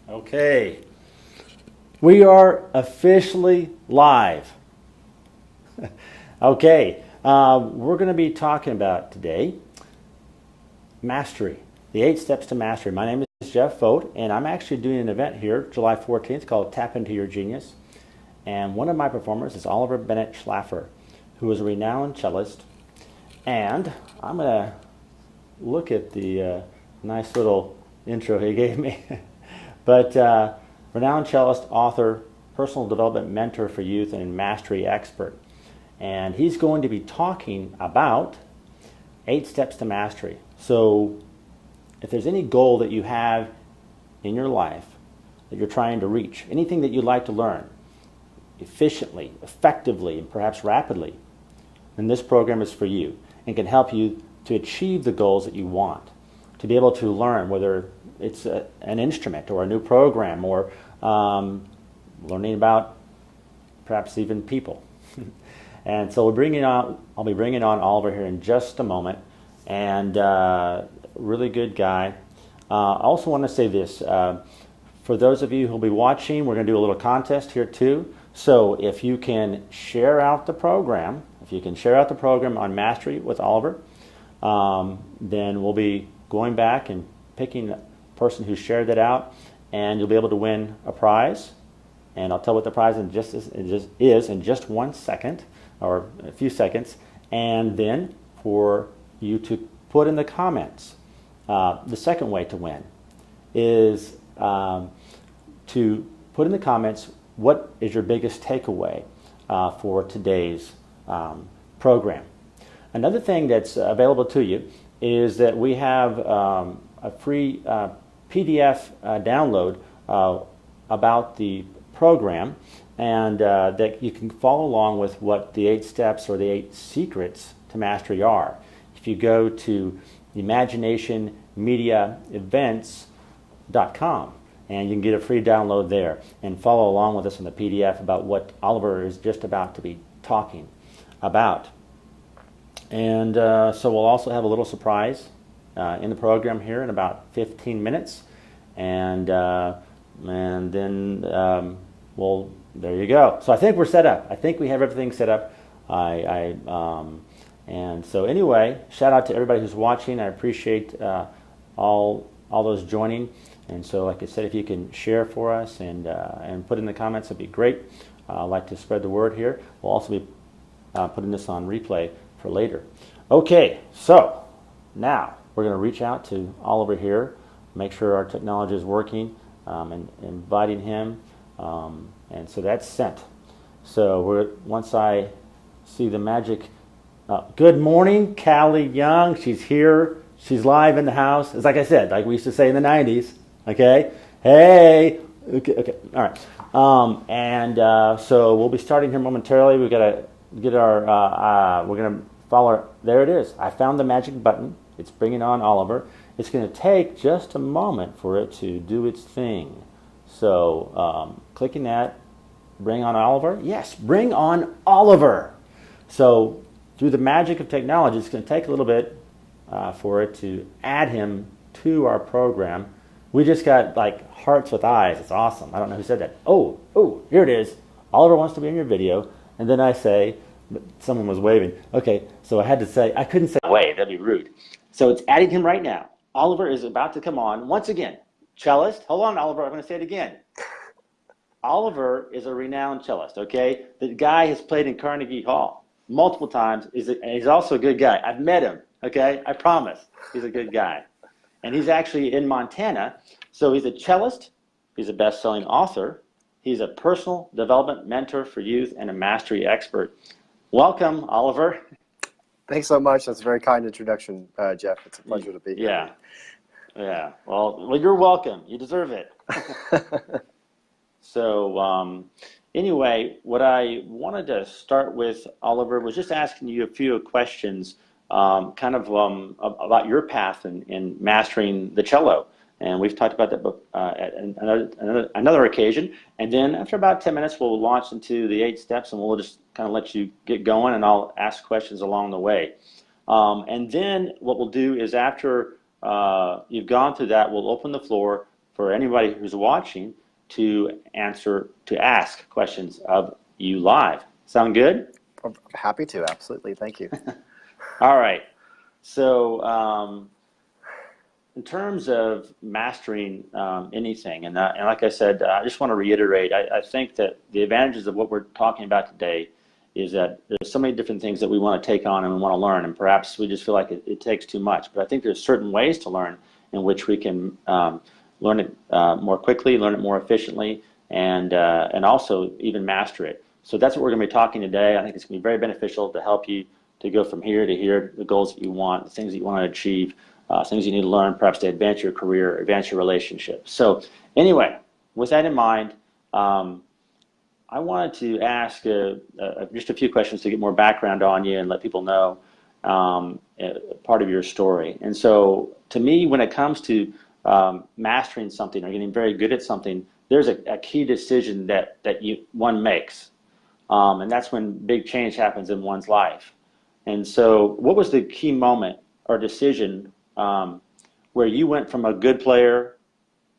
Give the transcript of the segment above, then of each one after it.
Okay, we are officially live. Okay, we're going to be talking about today mastery, the 8 steps to mastery. My name is Jeff Vogt, and I'm actually doing an event here July 14th called Tap Into Your Genius. And one of my performers is Oliver Bennett Schlaffer, who is a renowned cellist. And I'm going to look at the nice little intro he gave me. But renowned cellist, author, personal development mentor for youth, and mastery expert. And he's going to be talking about 8 steps to mastery. So if there's any goal that you have in your life that you're trying to reach, anything that you'd like to learn efficiently, effectively, and perhaps rapidly, then this program is for you and can help you to achieve the goals that you want, to be able to learn, whether it's an instrument or a new program or learning about perhaps even people. And so I'll be bringing on Oliver here in just a moment, and really good guy. I also want to say this, for those of you who'll be watching, we're going to do a little contest here too. So if you can share out the program, on Mastery with Oliver, then we'll be going back and picking the person who shared that out, and you'll be able to win a prize. And I'll tell what the prize is in just 1 second, or a few seconds. And then for you to put in the comments, the second way to win is to put in the comments what is your biggest takeaway for today's program. Another thing that's available to you is that we have a free PDF download about the program, and that you can follow along with what the 8 steps or the 8 secrets to mastery are. If you go to imaginationmediaevents.com, and you can get a free download there and follow along with us in the PDF about what Oliver is just about to be talking about. And so we'll also have a little surprise in the program here in about 15 minutes. And then there you go. So I think we're set up. I think we have everything set up. And so anyway, shout out to everybody who's watching. I appreciate all those joining. And so, like I said, if you can share for us and put in the comments, that'd be great. I'd like to spread the word here. We'll also be putting this on replay for later. Okay, so now we're going to reach out to Oliver here, make sure our technology is working, and inviting him. And so that's sent. So once I see the magic. Good morning, Callie Young. She's here. She's live in the house. It's like I said, like we used to say in the 90s. Okay? Hey! Okay. All right. So we'll be starting here momentarily. We've got to get our, we're going to follow, there it is. I found the magic button. It's bringing on Oliver. It's going to take just a moment for it to do its thing. So clicking that, bring on Oliver. Yes, bring on Oliver. So through the magic of technology, it's going to take a little bit for it to add him to our program. We just got like hearts with eyes. It's awesome. I don't know who said that. Oh, here it is. Oliver wants to be in your video. And then I say, but someone was waving. Okay, so I had to say, I couldn't say wave. That'd be rude. So it's adding him right now. Oliver is about to come on once again. Cellist. Hold on, Oliver. I'm going to say it again. Oliver is a renowned cellist, okay? The guy has played in Carnegie Hall multiple times. He's also a good guy. I've met him, okay? I promise. He's a good guy. And he's actually in Montana. So he's a cellist. He's a best-selling author. He's a personal development mentor for youth and a mastery expert. Welcome, Oliver. Thanks so much. That's a very kind introduction, Jeff. It's a pleasure to be here. Yeah. Well, you're welcome. You deserve it. So anyway, what I wanted to start with, Oliver, was just asking you a few questions about your path in mastering the cello. And we've talked about that at another occasion. And then after about 10 minutes, we'll launch into the 8 steps, and we'll just kind of let you get going, and I'll ask questions along the way. And then what we'll do is after you've gone through that, we'll open the floor for anybody who's watching to ask questions of you live. Sound good? I'm happy to, absolutely. Thank you. All right. So, in terms of mastering anything, and like I said, I just want to reiterate, I think that the advantages of what we're talking about today is that there's so many different things that we want to take on and we want to learn, and perhaps we just feel like it takes too much. But I think there's certain ways to learn in which we can learn it more quickly, learn it more efficiently, and also even master it. So that's what we're going to be talking today. I think it's going to be very beneficial to help you to go from here to here, the goals that you want, the things that you want to achieve, things you need to learn, perhaps to advance your career, advance your relationship. So anyway, with that in mind, I wanted to ask just a few questions to get more background on you and let people know part of your story. And so to me, when it comes to mastering something or getting very good at something, there's a key decision that one makes. And that's when big change happens in one's life. And so what was the key moment or decision where you went from a good player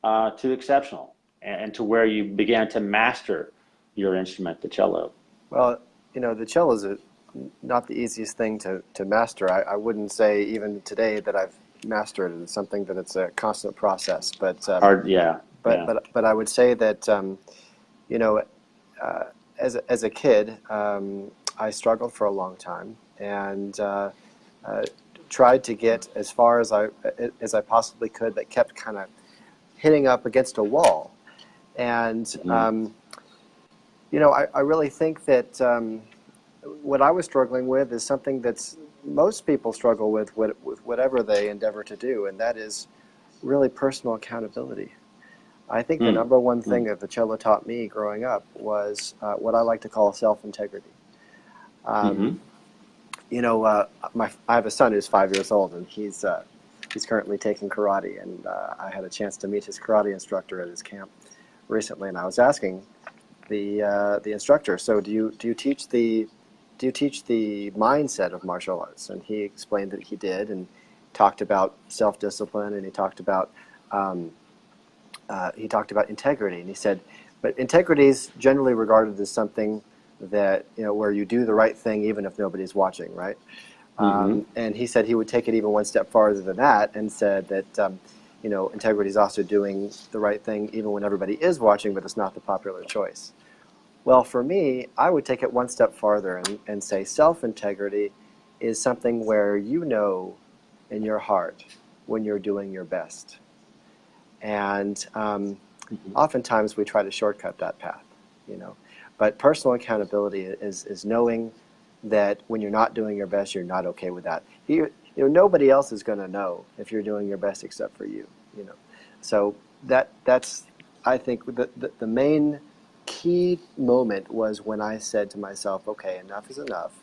to exceptional and to where you began to master your instrument, the cello? Well, the cello is not the easiest thing to master. I wouldn't say even today that I've mastered it. It's something that it's a constant process. But Hard, yeah. But I would say that as a kid, I struggled for a long time and tried to get as far as I possibly could, but kept kind of hitting up against a wall. And I really think that what I was struggling with is something that's most people struggle with whatever they endeavor to do, and that is really personal accountability. I think the number one thing that the cello taught me growing up was what I like to call self-integrity. I have a son who's 5 years old, and he's currently taking karate, and I had a chance to meet his karate instructor at his camp recently, and I was asking the instructor, so do you teach the mindset of martial arts? And he explained that he did, and talked about self-discipline, and he talked about integrity, and he said, but integrity is generally regarded as something that where you do the right thing even if nobody's watching, right? And he said he would take it even one step farther than that, and said that integrity is also doing the right thing even when everybody is watching, but it's not the popular choice. Well, for me, I would take it one step farther and say self-integrity is something where you know in your heart when you're doing your best. And oftentimes we try to shortcut that path, But personal accountability is knowing that when you're not doing your best, you're not okay with that. Nobody else is going to know if you're doing your best except for you, So that's, I think, the main key moment was when I said to myself, okay, enough is enough.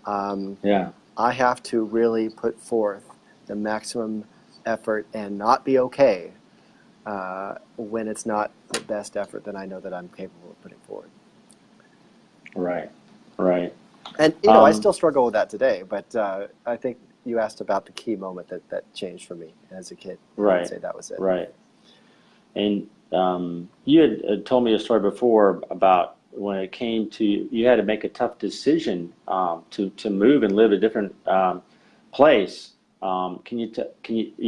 I have to really put forth the maximum effort and not be okay when it's not the best effort that I know that I'm capable of putting forward. Right. And I still struggle with that today, but I think you asked about the key moment that changed for me as a kid. Right. I'd say that was it. Right. And you had told me a story before about when it came to you had to make a tough decision to move and live a different place. Can you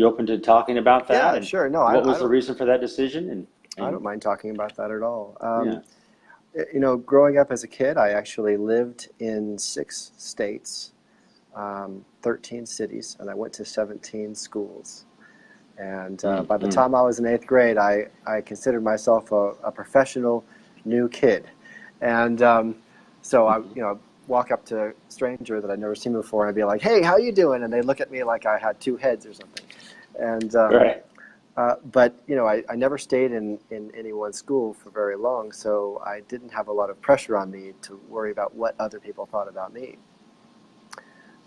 open to talking about that? Yeah, sure. No, what was the reason for that decision? And I don't mind talking about that at all. Growing up as a kid, I actually lived in 6 states, 13 cities, and I went to 17 schools. And by the time I was in 8th grade, I considered myself a professional new kid. And so I walk up to a stranger that I'd never seen before, and I'd be like, "Hey, how you doing?" And they look at me like I had 2 heads or something. And but I never stayed in any one school for very long, so I didn't have a lot of pressure on me to worry about what other people thought about me.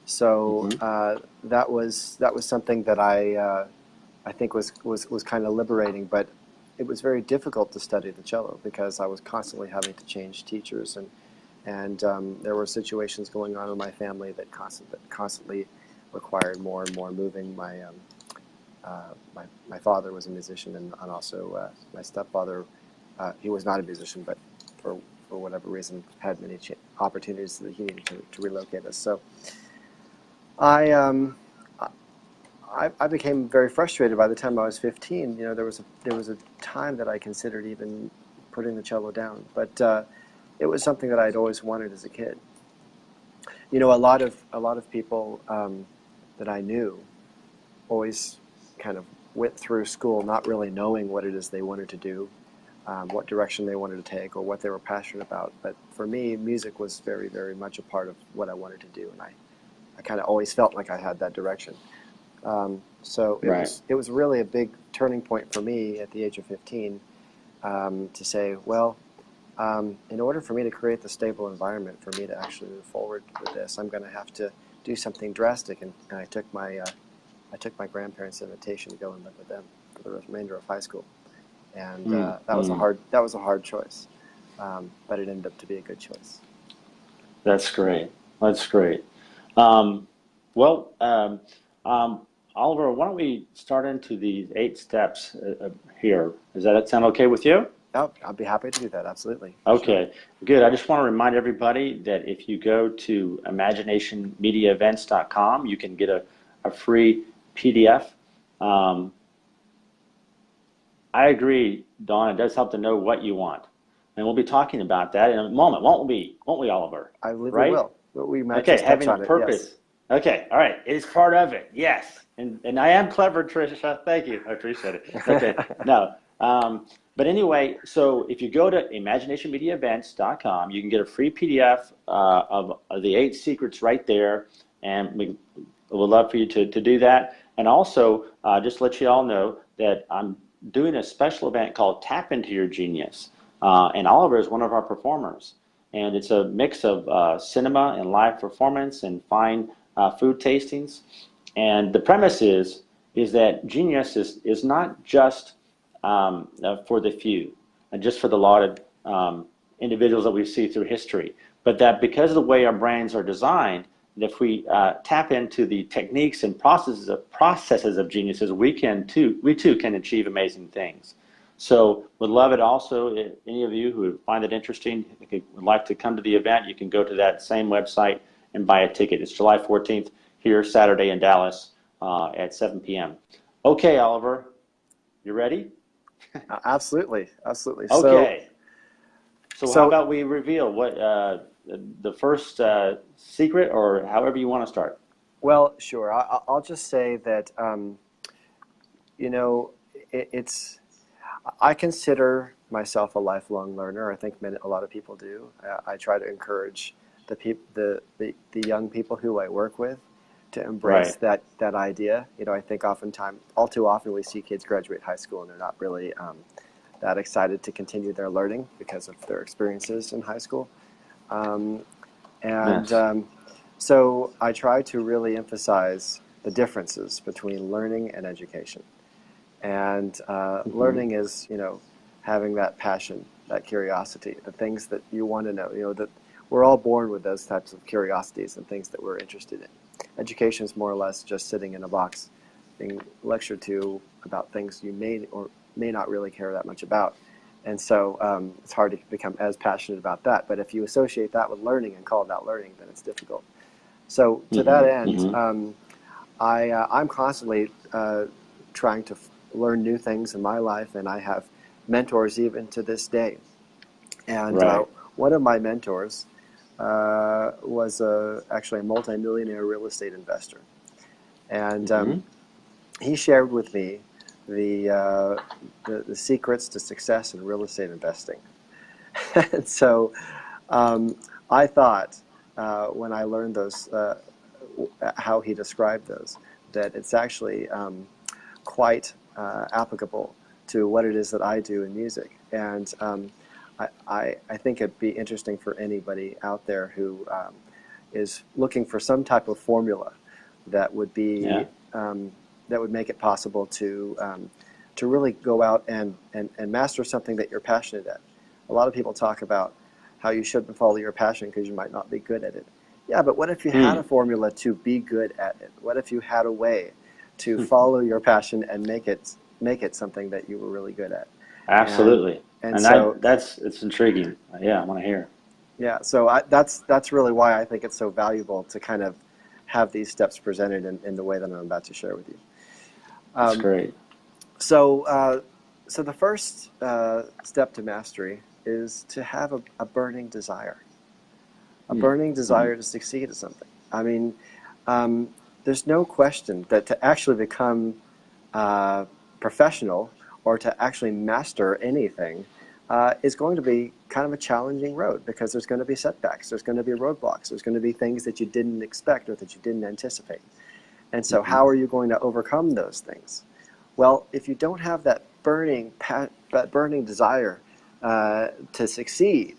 So that was something that I think was kind of liberating, but it was very difficult to study the cello because I was constantly having to change teachers, and there were situations going on in my family that constantly required more and more moving. my father was a musician, and also my stepfather, he was not a musician, but for whatever reason had many opportunities that he needed to relocate us. So I, I became very frustrated by the time I was 15. There was a time that I considered even putting the cello down, but it was something that I'd always wanted as a kid. A lot of people that I knew always kind of went through school not really knowing what it is they wanted to do, what direction they wanted to take, or what they were passionate about. But for me, music was very, very much a part of what I wanted to do, and I kind of always felt like I had that direction. So it was really a big turning point for me at the age of 15 to say, well, in order for me to create the stable environment for me to actually move forward with this, I'm going to have to do something drastic. And I took my grandparents' invitation to go and live with them for the remainder of high school, and that was a hard choice, but it ended up to be a good choice. That's great. That's great. Oliver, why don't we start into these 8 steps here? Does that sound okay with you? Oh, I'd be happy to do that, absolutely. Okay, good. I just want to remind everybody that if you go to imaginationmediaevents.com, you can get a free PDF. I agree, Dawn, it does help to know what you want. And we'll be talking about that in a moment, won't we, Oliver? I believe right? we will. We might okay, just touch having on a purpose. Yes. Okay, all right. It's part of it, yes. And I am clever, Tricia. Thank you. I appreciate it. Okay, no. But anyway, so if you go to imaginationmediaevents.com, you can get a free PDF of the 8 secrets right there, and we would love for you to do that. And also, just to let you all know that I'm doing a special event called Tap Into Your Genius, and Oliver is one of our performers. And it's a mix of cinema and live performance and fine food tastings. And the premise is that genius is not just for the few and just for the lauded individuals that we see through history, but that because of the way our brains are designed, that if we tap into the techniques and processes of geniuses, we too can achieve amazing things. So would love it also, if any of you who find it interesting, would like to come to the event, you can go to that same website and buy a ticket. It's July 14th here, Saturday in Dallas at 7 p.m. Okay, Oliver, you ready? Absolutely, absolutely. Okay. So how about we reveal what the first secret, or however you want to start? Well, sure. I'll just say that, I consider myself a lifelong learner. I think a lot of people do. I try to encourage the young people who I work with to embrace that idea. I think all too often we see kids graduate high school and they're not really that excited to continue their learning because of their experiences in high school. So I try to really emphasize the differences between learning and education. And learning is, having that passion, that curiosity, the things that you want to know, that we're all born with those types of curiosities and things that we're interested in. Education is more or less just sitting in a box being lectured to about things you may or may not really care that much about. And so it's hard to become as passionate about that. But if you associate that with learning and call it out learning, then it's difficult. So to that end, I'm constantly trying to learn new things in my life, and I have mentors even to this day. And one of my mentors was actually a multimillionaire real estate investor. And he shared with me the secrets to success in real estate investing. And so I thought when I learned those, how he described those, that it's actually quite applicable to what it is that I do in music. And I think it'd be interesting for anybody out there who is looking for some type of formula that would be that would make it possible to really go out and master something that you're passionate at. A lot of people talk about how you shouldn't follow your passion because you might not be good at it. Yeah, but what if you had a formula to be good at it? What if you had a way to follow your passion and make it something that you were really good at. And Absolutely. and And so it's intriguing. Yeah, I want to hear. yeah, so that's really why I think it's so valuable to kind of have these steps presented in the way that I'm about to share with you. That's Um, great. so so the first step to mastery is to have a burning desire, a burning Mm-hmm. desire to succeed at something. I mean, um, there's no question that to actually become professional or to actually master anything is going to be kind of a challenging road because there's going to be setbacks, there's going to be roadblocks, there's going to be things that you didn't expect or that you didn't anticipate. And so, Mm-hmm. how are you going to overcome those things? Well, if you don't have that that burning desire to succeed,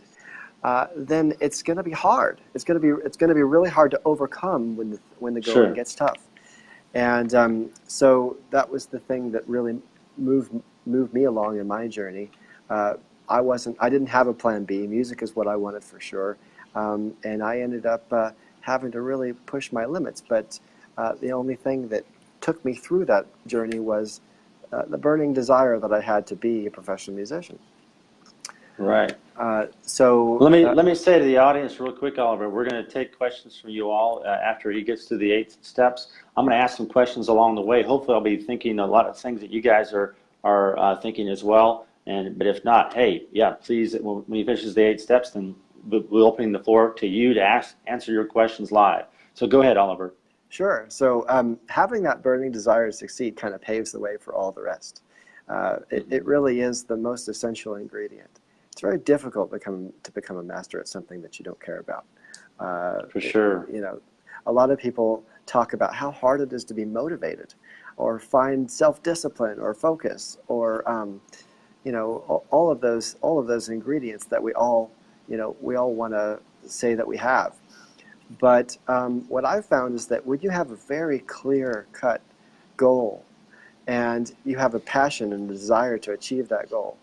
then it's going to be hard. It's going to be really hard to overcome when the going Sure. gets tough. And so that was the thing that really moved moved me along in my journey. Uh, I didn't have a plan B. Music is what I wanted for sure, and I ended up having to really push my limits. But the only thing that took me through that journey was the burning desire that I had to be a professional musician. Right. So Let me say to the audience real quick, Oliver, we're going to take questions from you all after he gets to the 8 steps. I'm going to ask some questions along the way. Hopefully, I'll be thinking a lot of things that you guys are thinking as well. And but if not, hey, yeah, please, when he finishes the 8 steps, then we're opening the floor to you to answer your questions live. So go ahead, Oliver. sure. So having that burning desire to succeed kind of paves the way for all the rest. It Hmm. really is the most essential ingredient. It's very difficult to become a master at something that you don't care about. Uh, For it, sure. you know, a lot of people talk about how hard it is to be motivated, or find self-discipline, or focus, or all of those ingredients that we all want to say that we have. But what I've found is that when you have a very clear-cut goal and you have a passion and a desire to achieve that goal,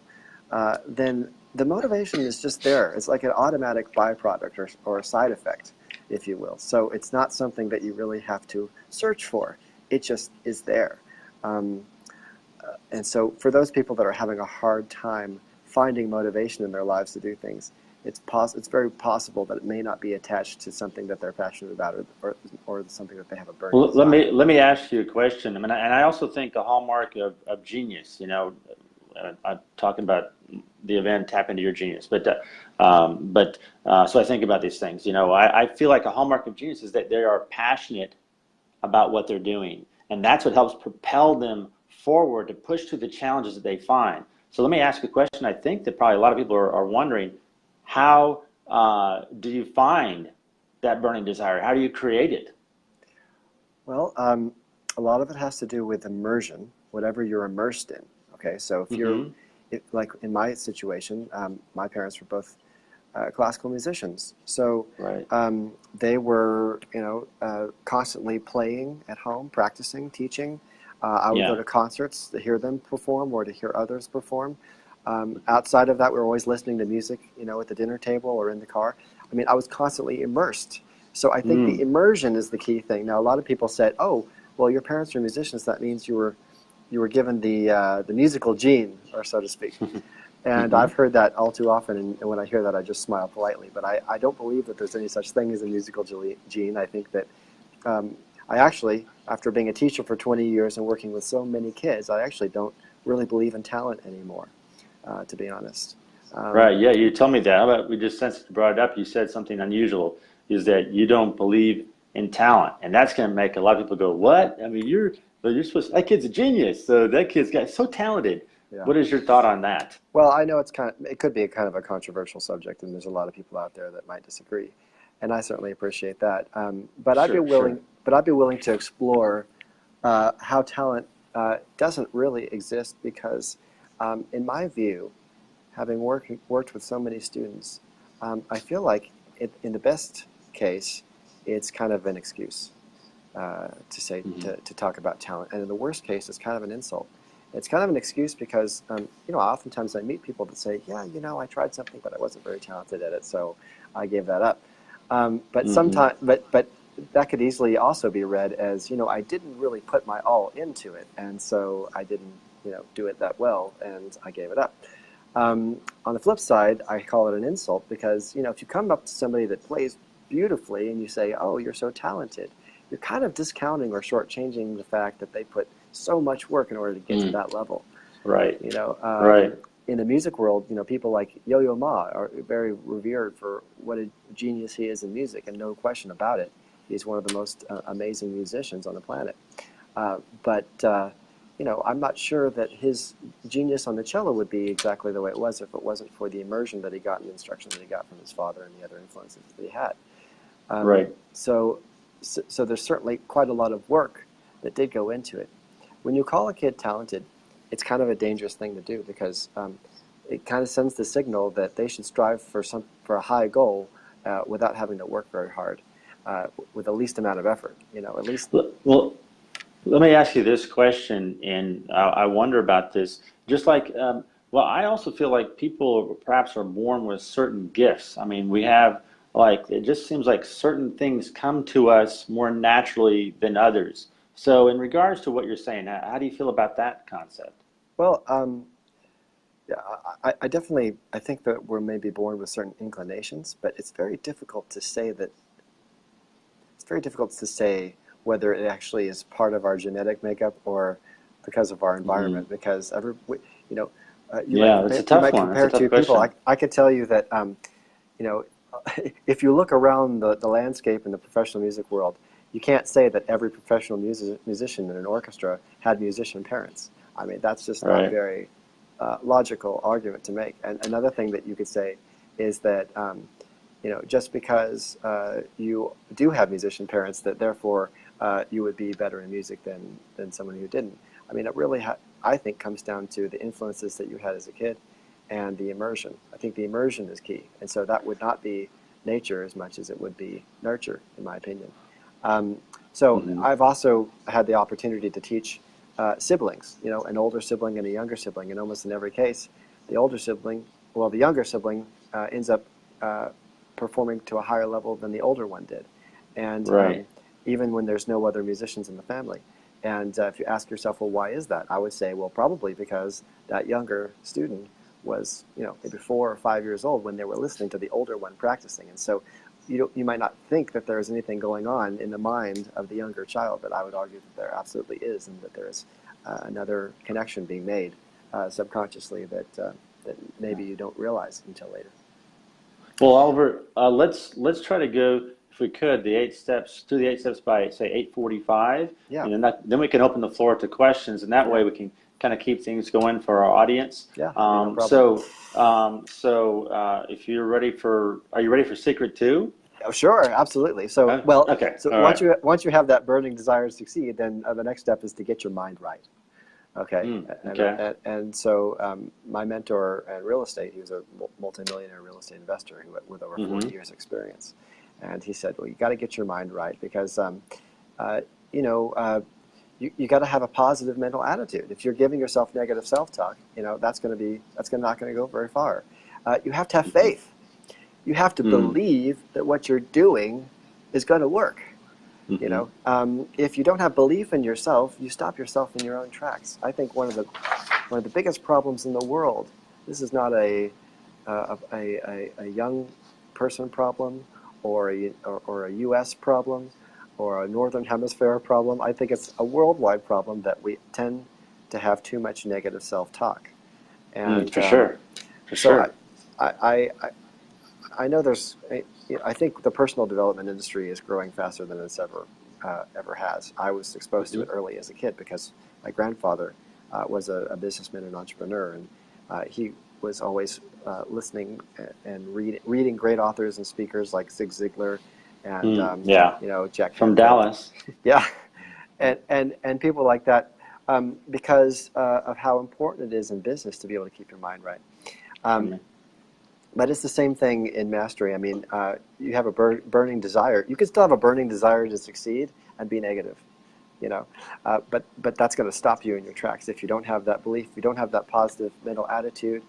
then the motivation is just there. It's like an automatic byproduct or a side effect, if you will. So it's not something that you really have to search for. It just is there. Um, and so for those people that are having a hard time finding motivation in their lives to do things, it's very possible that it may not be attached to something that they're passionate about or something that they have a burning Well, desire. let me ask you a question. I mean, and I also think a hallmark of genius. I'm talking about the event Tap Into Your Genius, so I think about these things. I feel like a hallmark of genius is that they are passionate about what they're doing, and that's what helps propel them forward to push through the challenges that they find. So let me ask you a question. I think that probably a lot of people are wondering, how do you find that burning desire? How do you create it? Well, a lot of it has to do with immersion, whatever you're immersed in. Okay, so Hmm. like in my situation, my parents were both classical musicians, so Right. they were, constantly playing at home, practicing, teaching. I would go Yeah. to concerts to hear them perform or to hear others perform. Outside of that, we were always listening to music, at the dinner table or in the car. I mean, I was constantly immersed. So I think the Mm. immersion is the key thing. Now, a lot of people said, "Oh, well, your parents were musicians. That means you were given the musical gene, or so to speak." And Hmm. I've heard that all too often, and when I hear that, I just smile politely. But I don't believe that there's any such thing as a musical gene. I think that I actually, after being a teacher for 20 years and working with so many kids, I actually don't really believe in talent anymore, to be honest. Right. Um, Yeah. You told me that. How about we just since you brought it up, you said something unusual, is that you don't believe in talent, and that's going to make a lot of people go, "What? I mean, you're supposed that kid's a genius. So that kid's got so talented." yeah. What is your thought on that? Well, I know it could be a kind of a controversial subject, and there's a lot of people out there that might disagree, and I certainly appreciate that. Sure. Sure. But I'd be willing to explore how talent doesn't really exist because, in my view, having worked with so many students, I feel like in the best case, it's kind of an excuse Hmm. to talk about talent, and in the worst case, it's kind of an insult. It's kind of an excuse because oftentimes I meet people that say, "Yeah, I tried something, but I wasn't very talented at it, so I gave that up." But Hmm. sometimes, but that could easily also be read as, I didn't really put my all into it, and so I didn't, do it that well, and I gave it up. On the flip side, I call it an insult because, if you come up to somebody that plays beautifully and you say, "Oh, you're so talented," you're kind of discounting or shortchanging the fact that they put so much work in order to get to that level. Right. Right. In the music world, people like Yo-Yo Ma are very revered for what a genius he is in music, and no question about it. He's one of the most amazing musicians on the planet. But I'm not sure that his genius on the cello would be exactly the way it was if it wasn't for the immersion that he got and the instructions that he got from his father and the other influences that he had. Right. So there's certainly quite a lot of work that did go into it. When you call a kid talented, it's kind of a dangerous thing to do because it kind of sends the signal that they should strive for a high goal without having to work very hard, with the least amount of effort. At least. Well, let me ask you this question, and I wonder about this. Just like, I also feel like people perhaps are born with certain gifts. I mean, we have, it just seems like certain things come to us more naturally than others. So, in regards to what you're saying, how do you feel about that concept? Well, yeah, I definitely think that we're maybe born with certain inclinations, but it's very difficult to say that. It's very difficult to say whether it actually is part of our genetic makeup or because of our environment. Because It's a tough one. compare It's a two tough people. question. I could tell you that if you look around the landscape in the professional music world, you can't say that every professional musician in an orchestra had musician parents. I mean, that's just not a very logical argument to make. And another thing that you could say is that just because you do have musician parents, that therefore you would be better in music than someone who didn't. I mean, it really, I think, comes down to the influences that you had as a kid and the immersion. I think the immersion is key. And so that would not be nature as much as it would be nurture, in my opinion. I've also had the opportunity to teach siblings, an older sibling and a younger sibling. And almost in every case, the younger sibling ends up performing to a higher level than the older one did. And even when there's no other musicians in the family. And if you ask yourself, well, why is that? I would say, well, probably because that younger student was, maybe 4 or 5 years old when they were listening to the older one practicing. And so you might not think that there is anything going on in the mind of the younger child, but I would argue that there absolutely is, and that there is another connection being made subconsciously that maybe you don't realize until later. Well, Oliver, let's try to go, if we could, through the 8 steps by say 8:45, Yeah. and then we can open the floor to questions, and that way we can kind of keep things going for our audience. Yeah. No problem. If you're are you ready for Secret 2? Oh, sure, absolutely. So, okay. So once you have that burning desire to succeed, then the next step is to get your mind right. Okay. And so my mentor in real estate, he was a multimillionaire real estate investor with over 40 years experience. And he said, well, you got to get your mind right because, you got to have a positive mental attitude. If you're giving yourself negative self-talk, that's not going to go very far. You have to have faith. You have to believe that what you're doing is going to work. If you don't have belief in yourself, you stop yourself in your own tracks. I think one of the biggest problems in the world. This is not a young person problem, or a U.S. problem, or a Northern Hemisphere problem. I think it's a worldwide problem that we tend to have too much negative self-talk. And for sure. I know I think the personal development industry is growing faster than it's ever has. I was exposed to it early as a kid because my grandfather was a businessman and entrepreneur, and he was always listening and reading great authors and speakers like Zig Ziglar and Jack from Canfield. Dallas. Yeah, and people like that because of how important it is in business to be able to keep your mind right. But it's the same thing in mastery. I mean, you have a burning desire. You can still have a burning desire to succeed and be negative, but that's going to stop you in your tracks if you don't have that belief, you don't have that positive mental attitude,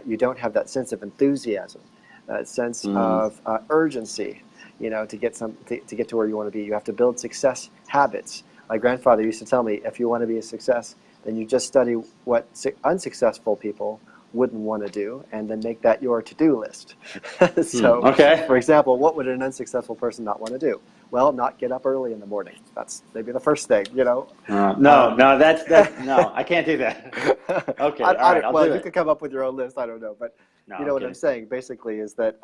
you don't have that sense of enthusiasm, that sense of urgency. to get to get to where you want to be. You have to build success habits. My grandfather used to tell me, if you want to be a success, then you just study what unsuccessful people wouldn't want to do, and then make that your to-do list. So, Okay. for example, what would an unsuccessful person not want to do? Well, not get up early in the morning. That's maybe the first thing, No, that's no, I can't do that. Okay, all right, I'll well, do you it. could come up with your own list. I don't know, but No, you I'm know what I'm kidding. saying. Basically, is that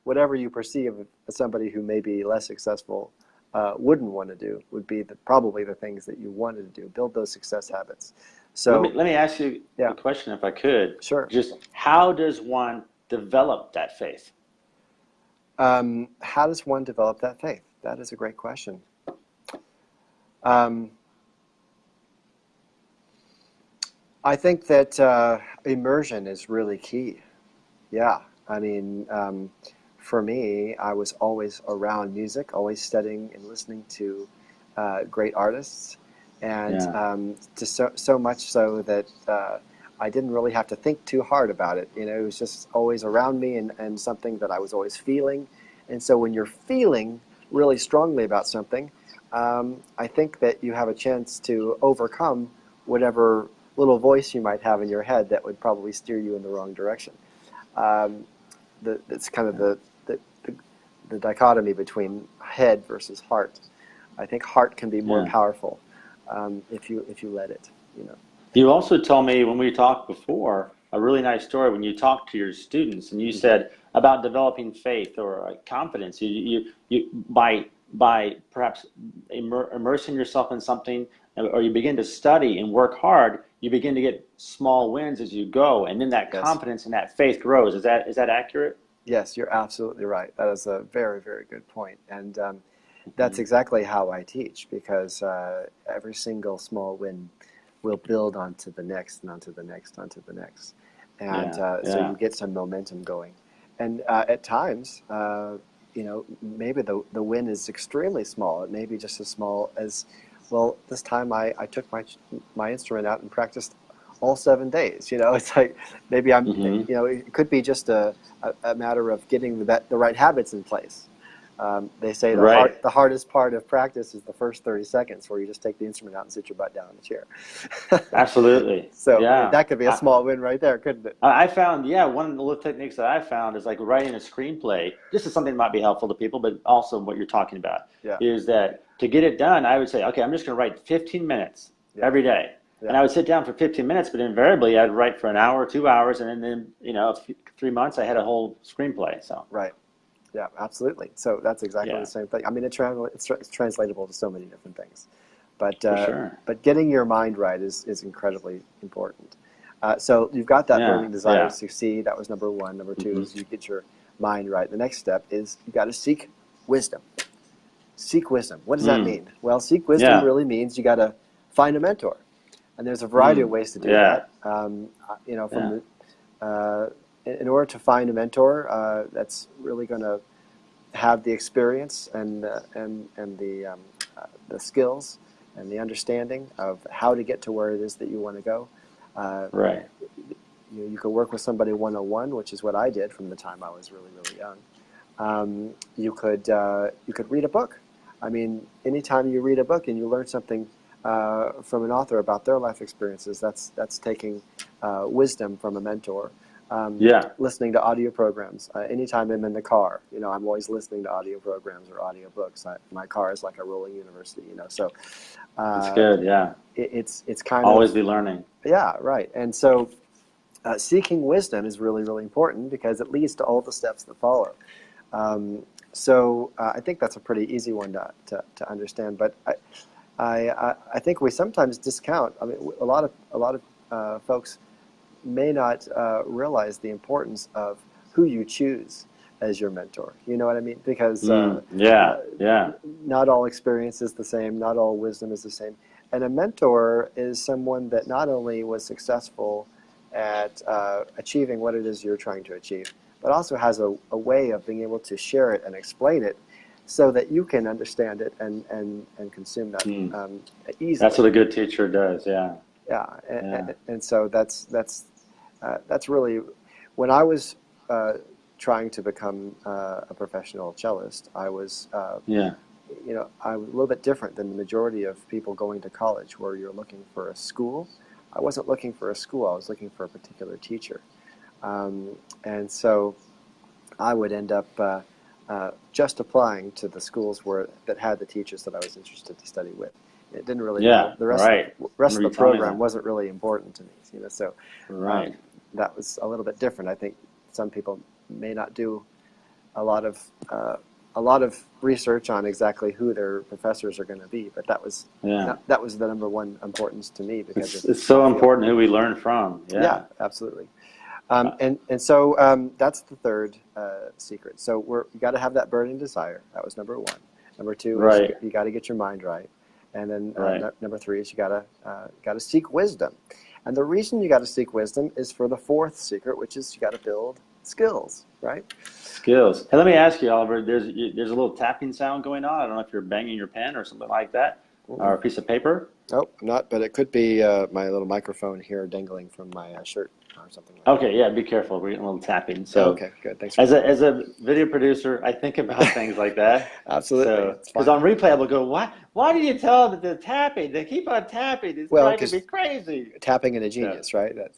whatever you perceive as somebody who may be less successful wouldn't want to do would be probably the things that you wanted to do. Build those success habits. So, Let me ask you yeah, a question if I could. sure. Just how does one develop that faith? How does one develop that faith? That is a great question. Um, I think that immersion is really key. Yeah, I mean, for me, I was always around music, always studying and listening to great artists, and Yeah. just so much so that I didn't really have to think too hard about it. It was just always around me, and something that I was always feeling. And so when you're feeling really strongly about something, I think that you have a chance to overcome whatever little voice you might have in your head that would probably steer you in the wrong direction. Um, it's kind of the dichotomy between head versus heart. I think heart can be more Yeah. powerful if you let it. You also told me when we talked before a really nice story when you talked to your students and you Mhm. said about developing faith or confidence. You by perhaps immersing yourself in something, or you begin to study and work hard, you begin to get small wins as you go, and then that Yes. confidence and that faith grows. Is that accurate? Yes, you're absolutely right. That is a very, very good point. And that's Hmm. exactly how I teach, because every single small win will build onto the next and onto the next, onto the next. And Yeah, so yeah, you get some momentum going. And at times, maybe the win is extremely small. It may be just as small as, well, this time I took my instrument out and practiced all 7 days. It's like maybe hmm it could be just a matter of getting the right habits in place. They say right. the hardest part of practice is the first 30 seconds, where you just take the instrument out and sit your butt down in the chair. Absolutely. So Yeah. that could be a small win right there, couldn't it? I found, yeah, one of the little techniques that I found is like writing a screenplay. This is something that might be helpful to people, but also what you're talking about Yeah, is that to get it done, I would say, okay, I'm just going to write 15 minutes yeah, every day. And yeah. I would sit down for 15 minutes, but invariably I'd write for an hour, 2 hours, and then 3 months I had a whole screenplay. So, Right. Yeah, absolutely. So that's exactly the yeah, same thing. I mean, it's translatable to so many different things, but for sure. getting your mind right is incredibly important. So you've got that Yeah, burning desire to yeah. succeed. That was number one. Number two hmm is you get your mind right. The next step is you got to seek wisdom. Seek wisdom. What does that Mm, mean? Well, seek wisdom yeah. really means you got to find a mentor, and there's a variety of Mm, ways to do yeah. that. From Yeah. the in order to find a mentor, that's really going to have the experience and the skills and the understanding of how to get to where it is that you want to go. Uh, Right. you could work with somebody one-on-one, which is what I did from the time I was really, really young. You could read a book. I mean, anytime you read a book and you learn something from an author about their life experiences, that's taking wisdom from a mentor. Yeah. Listening to audio programs. Anytime I'm in the car, I'm always listening to audio programs or audio books. My car is like a rolling university, So That's uh, good. Yeah. it's kind of, Always be learning. yeah, right. And so seeking wisdom is really, really important, because it leads to all the steps that follow. I think that's a pretty easy one to understand. But I think we sometimes discount. I mean, a lot of folks may not realize the importance of who you choose as your mentor. You know what I mean? Because Yeah. Yeah. not all experience is the same, not all wisdom is the same. And a mentor is someone that not only was successful at achieving what it is you're trying to achieve, but also has a way of being able to share it and explain it so that you can understand it and consume that Mm. That's easily. what a good teacher does. Yeah. Yeah, Yeah. and so that's really, when I was trying to become a professional cellist, I was, Yeah. I was a little bit different than the majority of people going to college, where you're looking for a school. I wasn't looking for a school. I was looking for a particular teacher, and so I would end up just applying to the schools that had the teachers that I was interested to study with. It didn't really Yeah. the Right. rest of Remember the you telling me program that. wasn't really important to me. So Right. that was a little bit different. I think some people may not do a lot of research on exactly who their professors are going to be, but Yeah. that was the number one importance to me, because It's I so feel, important who we learn from. yeah, Yeah. absolutely. Uh, And so that's the third secret. So you got to have that burning desire. That was number one. Number two is Right. you got to get your mind right, and then Right. number three is you got to seek wisdom. And the reason you got to seek wisdom is for the fourth secret, which is you got to build skills, right? Skills. Hey, let me ask you, Oliver. There's a little tapping sound going on. I don't know if you're banging your pen or something like that, or a piece of paper. Nope, not. But it could be my little microphone here dangling from my shirt or something like Okay, yeah, be careful. We're getting a little tapping. that. So, Okay, good. Thanks for as a video producer, I think about things like that. Absolutely, So, it's because fine. on replay, I will go, why do you tell them to tapping? They keep on tapping. It's Well, driving me because crazy. tapping in a So, genius, right? That's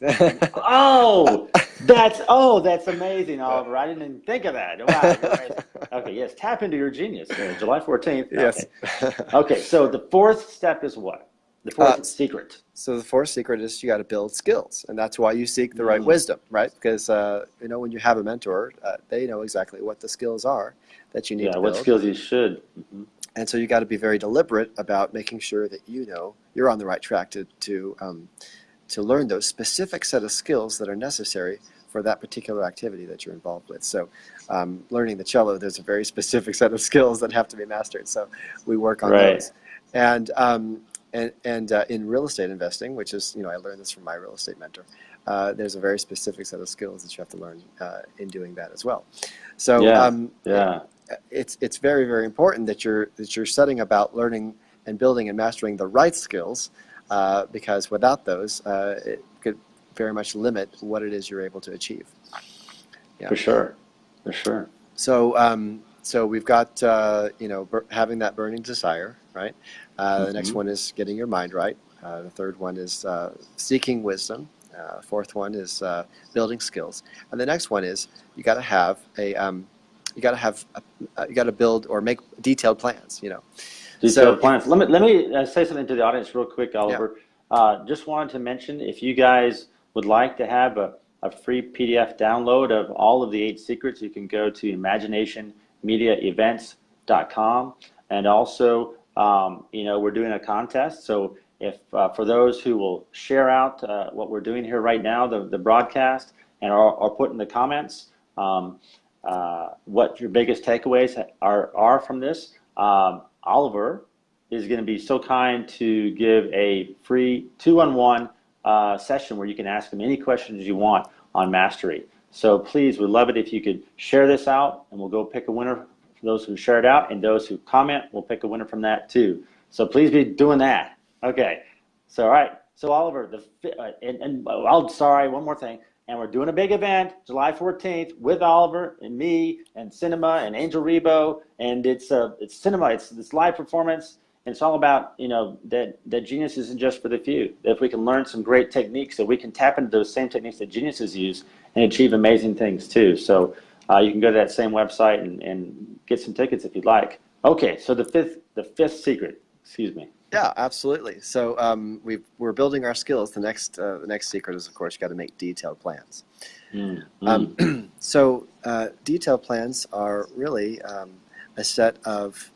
oh, that's amazing, Oliver. I didn't even think of that. Wow, you're amazing. Okay, yes, tap into your genius. July 14th. yes. Okay. Okay, so the fourth step is what? The Uh, fourth secret. so the fourth secret is you got to build skills, and that's why you seek the right Mm, wisdom, right? Because when you have a mentor, they know exactly what the skills are that you need yeah, to what build, skills you should. and so you got to be very deliberate about making sure that you're on the right track to learn those specific set of skills that are necessary for that particular activity that you're involved with. So, learning the cello, there's a very specific set of skills that have to be mastered. So, we work on Right. those. And in real estate investing, which is, I learned this from my real estate mentor. There's a very specific set of skills that you have to learn in doing that as well. So, Yeah. Yeah. it's very, very important that you're setting about learning and building and mastering the right skills, because without those, it could very much limit what it is you're able to achieve. Yeah. For sure. For sure. So we've got having that burning desire, right? The next Hmm. one is getting your mind right. The third one is seeking wisdom. Fourth one is building skills, and the next one is you got to have you got to build or make detailed plans. So Detailed plans. Let me say something to the audience real quick, yeah. Oliver. Just wanted to mention, if you guys would like to have a free PDF download of all of the 8 secrets, you can go to imaginationmediaevents.com. And also, we're doing a contest. So if for those who will share out what we're doing here right now, the broadcast, and or put in the comments what your biggest takeaways are from this. Oliver is going to be so kind to give a free 2-on-1 session where you can ask him any questions you want on mastery. So please, we'd love it if you could share this out, and we'll go pick a winner for those who share it out, and those who comment, we'll pick a winner from that too. So please be doing that. Okay. So all right. So Oliver, one more thing. And we're doing a big event July 14th with Oliver and me and Cinema and Angel Rebo, and it's cinema. It's this live performance, and it's all about that genius isn't just for the few. That if we can learn some great techniques, that we can tap into those same techniques that geniuses use and achieve amazing things too. So you can go to that same website and get some tickets if you'd like. Okay, so the fifth secret. Excuse me. Yeah, absolutely. So we're building our skills. The next secret is, of course, you got to make detailed plans. So detailed plans are really a set of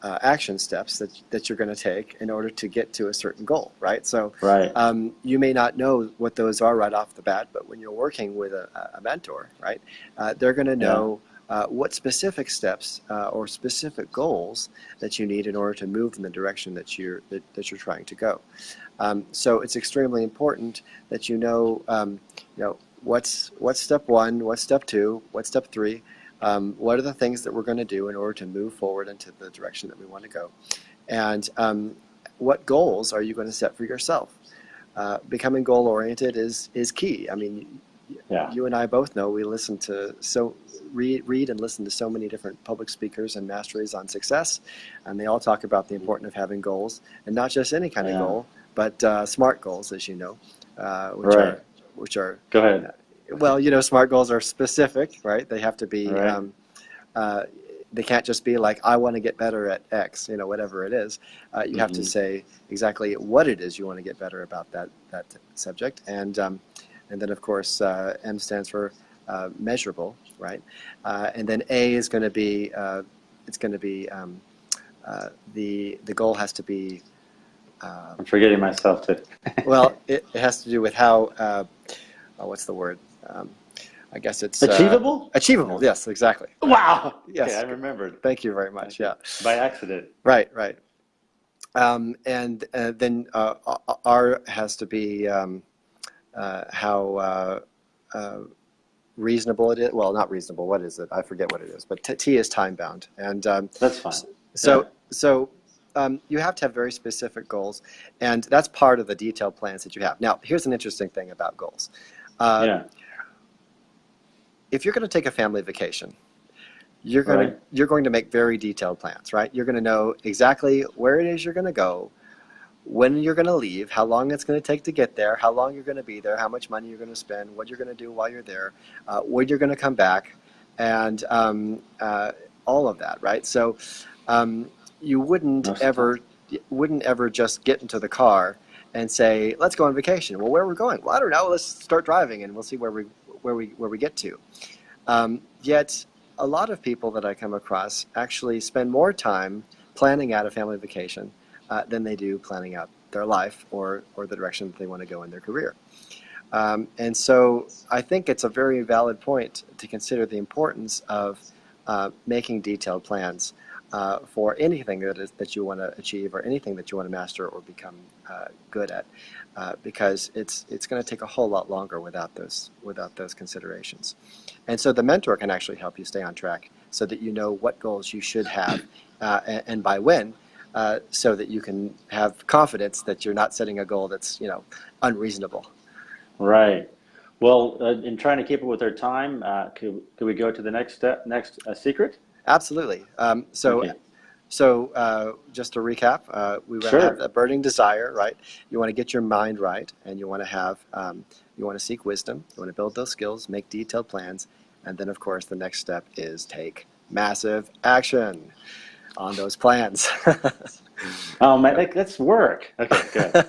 action steps that you're going to take in order to get to a certain goal, right? So Right. you may not know what those are right off the bat, but when you're working with a mentor, right, they're going to know what specific steps or specific goals that you need in order to move in the direction that you're trying to go. So it's extremely important that what's step one, what's step two, what's step three. What are the things that we're going to do in order to move forward into the direction that we want to go? And what goals are you going to set for yourself? Becoming goal-oriented is key. I mean, Yeah. You and I both know we listen to read and listen to so many different public speakers and masteries on success, and they all talk about the importance of having goals, and not just any kind of Yeah. goal, but SMART goals, as you know, which Right. are which are Go ahead. well, you know, SMART goals are specific, right? They have to All be. right. Uh, they can't just be like, I want to get better at X, you know, whatever it is. You have to Mm-hmm. say exactly what it is you want to get better about that subject, and then of course M stands for measurable, right? And then A is going to be it's going to be the goal has to be I'm forgetting myself too. well, it has to do with how what's the word? I guess it's Achievable? achievable. No. Yes, exactly. Right. Wow. Okay, I Yes. remembered. Thank you very much. Yeah. By accident. Right. Right. And then R has to be how reasonable it is. Well, not reasonable. What is it? I forget what it is. But T is time bound. And That's fine. so Yeah. so you have to have very specific goals, and that's part of the detailed plans that you have. Now, here's an interesting thing about goals. Yeah. If you're going to take a family vacation, you're going Right. to make very detailed plans, right? You're going to know exactly where it is you're going to go, when you're going to leave, how long it's going to take to get there, how long you're going to be there, how much money you're going to spend, what you're going to do while you're there, when you're going to come back, and all of that, right? So you No stuff. wouldn't ever just get into the car and say, "Let's go on vacation." Well, where are we going? Well, I don't know. Let's start driving, and we'll see where we get to. Yet, a lot of people that I come across actually spend more time planning out a family vacation than they do planning out their life or the direction that they want to go in their career. And so I think it's a very valid point to consider the importance of making detailed plans for anything that you want to achieve or anything that you want to master or become good at, because it's going to take a whole lot longer without those considerations. And so the mentor can actually help you stay on track so that you know what goals you should have and by when, so that you can have confidence that you're not setting a goal that's unreasonable. Right. Well, in trying to keep it with our time, could we go to the next step, next secret? Absolutely. Okay. So just to recap, we want to have Sure. a burning desire, right? You want to get your mind right, and you want to have, you want to seek wisdom. You want to build those skills, make detailed plans, and then, of course, the next step is take massive action on those plans. Oh man, let's work. Okay, good.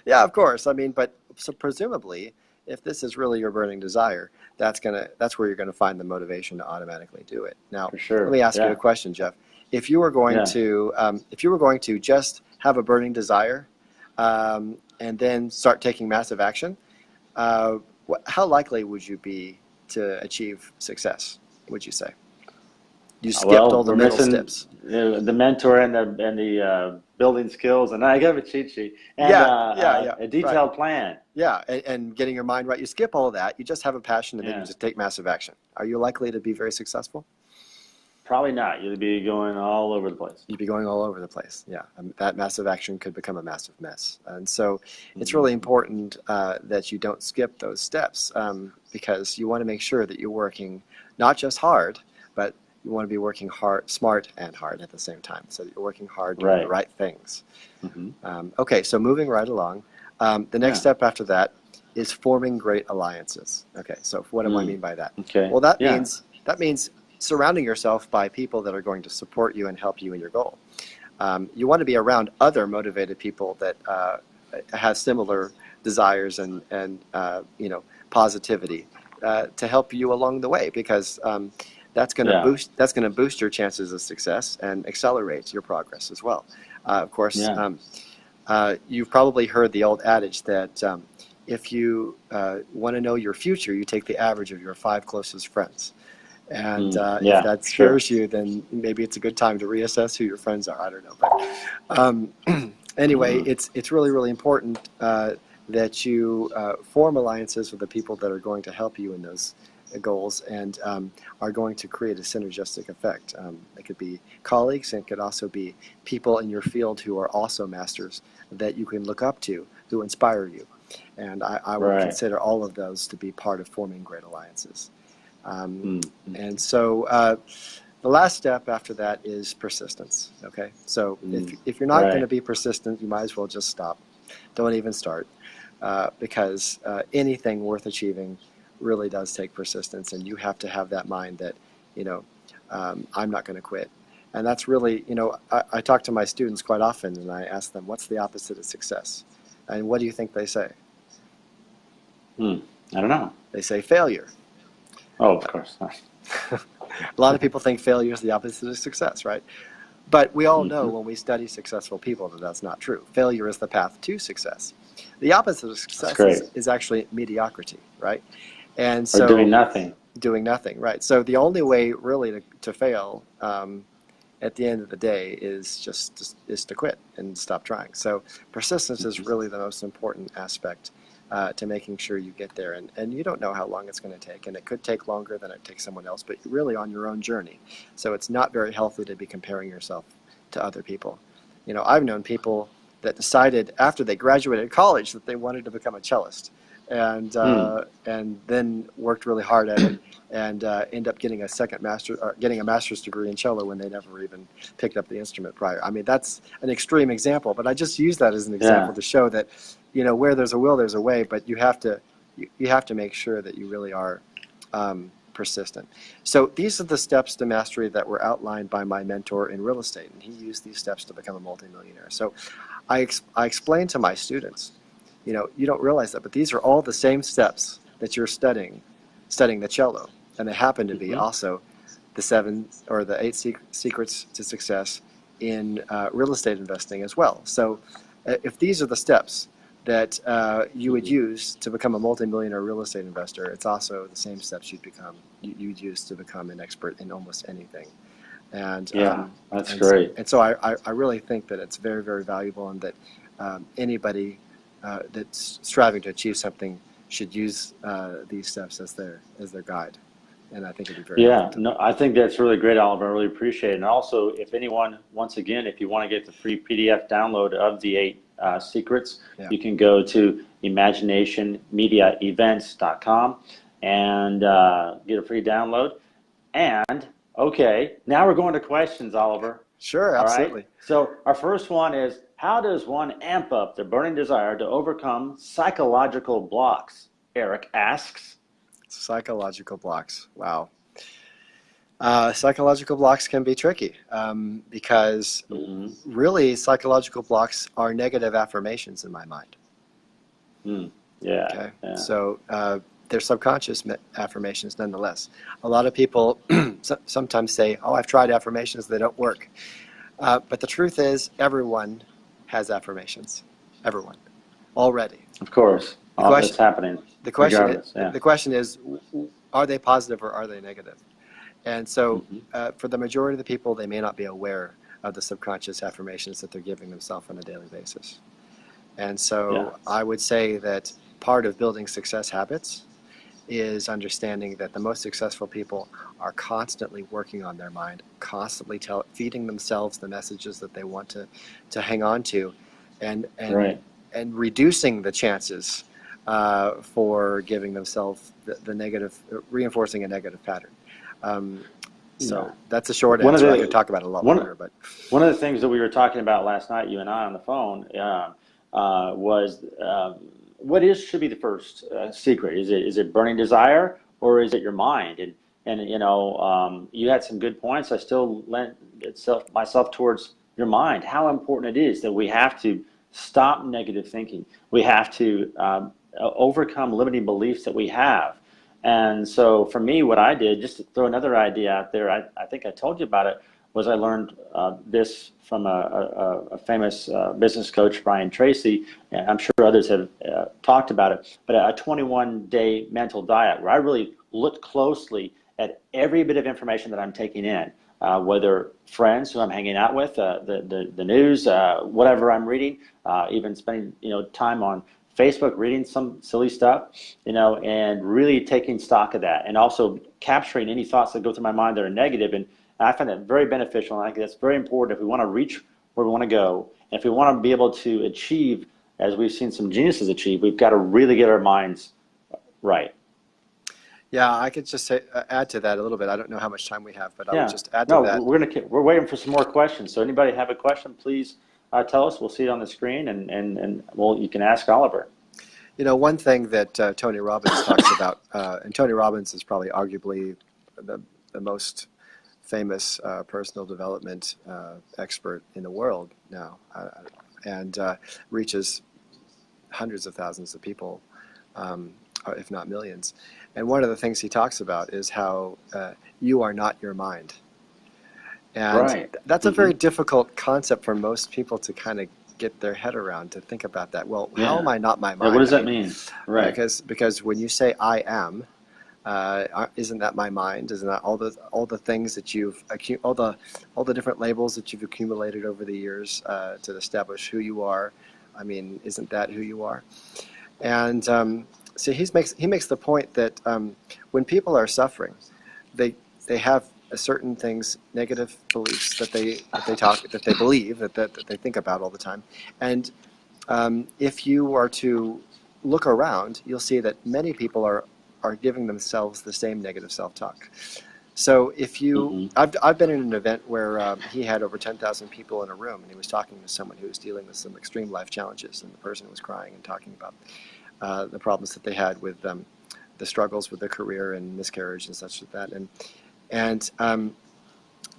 Yeah, of course. I mean, but so presumably, if this is really your burning desire, that's where you're gonna find the motivation to automatically do it. Now, For let sure. me ask you a Yeah. question, Jeff. Yeah. If you were going to just have a burning desire, and then start taking massive action, how likely would you be to achieve success? Would you say you skipped Well, all the we're middle missing steps? the mentor and the building skills, and I have a cheat sheet and Yeah, yeah, yeah. a Right. detailed plan. Yeah, and getting your mind right. You skip all of that. You just have a passion, and then you Yeah. just take massive action. Are you likely to be very successful? Probably not. You'd be going all over the place. You'd be going all over the place. Yeah, that massive action could become a massive mess. And so it's really Mhm. important that you don't skip those steps, because you want to make sure that you're working not just hard, but you want to be working hard, smart and hard at the same time, so that you're working hard doing the Right. right things. Hmm. Okay, so moving right along, the next Yeah. step after that is forming great alliances. Okay, so what do I Mm. mean by that? Okay. Well, Yeah. that means surrounding yourself by people that are going to support you and help you in your goal. You want to be around other motivated people that have similar desires and positivity to help you along the way, because Yeah. that's going to boost your chances of success and accelerate your progress as well. Of course, Yeah. you've probably heard the old adage that if you want to know your future, you take the average of your 5 closest friends. And Mm. if Yeah. that Sure. scares you, then maybe it's a good time to reassess who your friends are. I don't know, but anyway, Mm. it's really really important that you form alliances with the people that are going to help you in those goals and are going to create a synergistic effect. It could be colleagues, and it could also be people in your field who are also masters that you can look up to, who inspire you. And I would Right. consider all of those to be part of forming great alliances. Mm. And so the last step after that is persistence. Okay, so if you're not going to Right. be persistent, you might as well just stop. Don't even start, because anything worth achieving really does take persistence, and you have to have that mind that, you know, I'm not going to quit. And that's really, you know, I talk to my students quite often, and I ask them, what's the opposite of success? And what do you think they say? Mm. I don't know. They say failure. Oh, of course. A lot of people think failure is the opposite of success, right? But we all know Mm-hmm. when we study successful people that that's not true. Failure is the path to success. The opposite of That's success great. is actually mediocrity, right? And Or doing so nothing. doing nothing, right? So the only way really to fail at the end of the day is is to quit and stop trying. So persistence is really the most important aspect to making sure you get there. And you don't know how long it's going to take, and it could take longer than it takes someone else, but you're really on your own journey. So it's not very healthy to be comparing yourself to other people. You know, I've known people that decided after they graduated college that they wanted to become a cellist, Mm. and then worked really hard at it, and end up getting getting a master's degree in cello when they never even picked up the instrument prior. I mean, that's an extreme example, but I just use that as an example Yeah. to show that, you know, where there's a will, there's a way, but you have to make sure that you really are persistent. So these are the steps to mastery that were outlined by my mentor in real estate, and he used these steps to become a multimillionaire. So I explain to my students, you know, you don't realize that, but these are all the same steps that you're studying the cello, and they happen to be Mm-hmm. also the 7 or the 8 secrets to success in real estate investing as well. So if these are the steps that you would use to become a multimillionaire real estate investor, it's also the same steps you'd use to become an expert in almost anything. And Yeah. That's and great. so I really think that it's very, very valuable, and that anybody that's striving to achieve something should use these steps as their guide. And I think it'd be very helpful Yeah, to them. no, I think that's really great, Oliver. I really appreciate it. And also, if anyone, once again, if you want to get the free PDF download of the 8 secrets, Yeah. you can go to imaginationmediaevents.com and get a free download. And, okay, now we're going to questions, Oliver. Sure, All right. absolutely. So, our first one is, how does one amp up their burning desire to overcome psychological blocks? Eric asks. Psychological blocks. Wow. Psychological blocks can be tricky because Mm-hmm. really psychological blocks are negative affirmations in my mind. Mm. Yeah, Okay, yeah. so they're subconscious affirmations nonetheless. A lot of people sometimes say, "Oh, I've tried affirmations; they don't work." But the truth is, everyone has affirmations. Everyone already. Of course, The all that's question, happening, the question, regardless. Yeah. the question is, are they positive or are they negative? And so, Hmm. for the majority of the people, they may not be aware of the subconscious affirmations that they're giving themselves on a daily basis. And Yeah. so, I would say that part of building success habits is understanding that the most successful people are constantly working on their mind, constantly feeding themselves the messages that they want to hang on to, and Right. reducing the chances for giving themselves the negative, reinforcing a negative pattern. Um, Yeah. so that's a short One of answer. I could the talk about it a lot one longer, but one of the things that we were talking about last night, you and I on the phone, was what is should be the first secret? Is it burning desire, or is it your mind? And you had some good points. I still lent myself towards your mind. How important it is that we have to stop negative thinking. We have to overcome limiting beliefs that we have. And so for me, what I did, just to throw another idea out there, I think I told you about it, was I learned this from a famous business coach, Brian Tracy, and I'm sure others have talked about it, but a 21-day mental diet where I really looked closely at every bit of information that I'm taking in, whether friends who I'm hanging out with, the news, whatever I'm reading, even spending time on Facebook reading some silly stuff, and really taking stock of that, and also capturing any thoughts that go through my mind that are negative. And I find that very beneficial, and I think that's very important if we want to reach where we want to go, and if we want to be able to achieve as we've seen some geniuses achieve, we've got to really get our minds right. Yeah, I could just say, add to that a little bit. I don't know how much time we have, but I would Yeah. just add to No, that. we're waiting for some more questions. So anybody have a question, please tell us. We'll see it on the screen, and well, you can ask Oliver. You know, one thing that Tony Robbins talks about, and Tony Robbins is probably arguably the most famous personal development expert in the world now, and reaches hundreds of thousands of people, if not millions. And one of the things he talks about is how you are not your mind. And Right. that's a very difficult concept for most people to kind of get their head around, to think about that. Well, how am I not my Yeah, mind? what does I that mean, mean? Right. because when you say I am, isn't that my mind? Isn't that all the things that you've all the different labels that you've accumulated over the years to establish who you are? I mean, isn't that who you are? And so he makes the point that when people are suffering, they have certain things, negative beliefs that they believe, that they think about all the time. And if you are to look around, you'll see that many people are giving themselves the same negative self-talk. So if you, I've been in an event where he had over 10,000 people in a room, and he was talking to someone who was dealing with some extreme life challenges, and the person was crying and talking about the problems that they had with the struggles with their career and miscarriage and such like that. And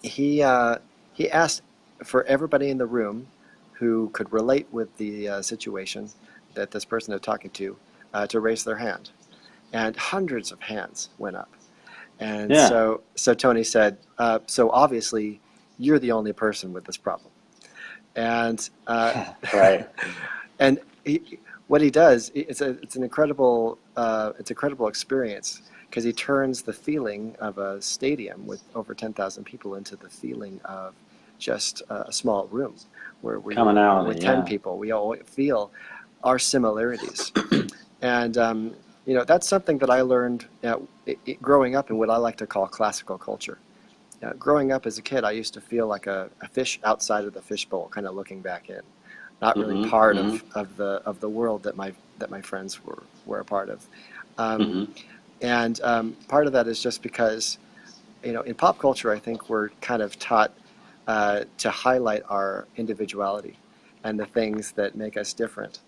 he asked for everybody in the room who could relate with the situation that this person was talking to raise their hand. And hundreds of hands went up. And Yeah. so Tony said, so obviously you're the only person with this problem. And Right. and what he does, it's an incredible experience, because he turns the feeling of a stadium with over 10,000 people into the feeling of just a small room where we with 10 people. We all feel our similarities. And you know, that's something that I learned growing up in what I like to call classical culture. Growing up as a kid, I used to feel like a fish outside of the fishbowl, kind of looking back in, not really part of the world that my friends were a part of. And part of that is just because, you know, in pop culture, I think we're kind of taught to highlight our individuality and the things that make us different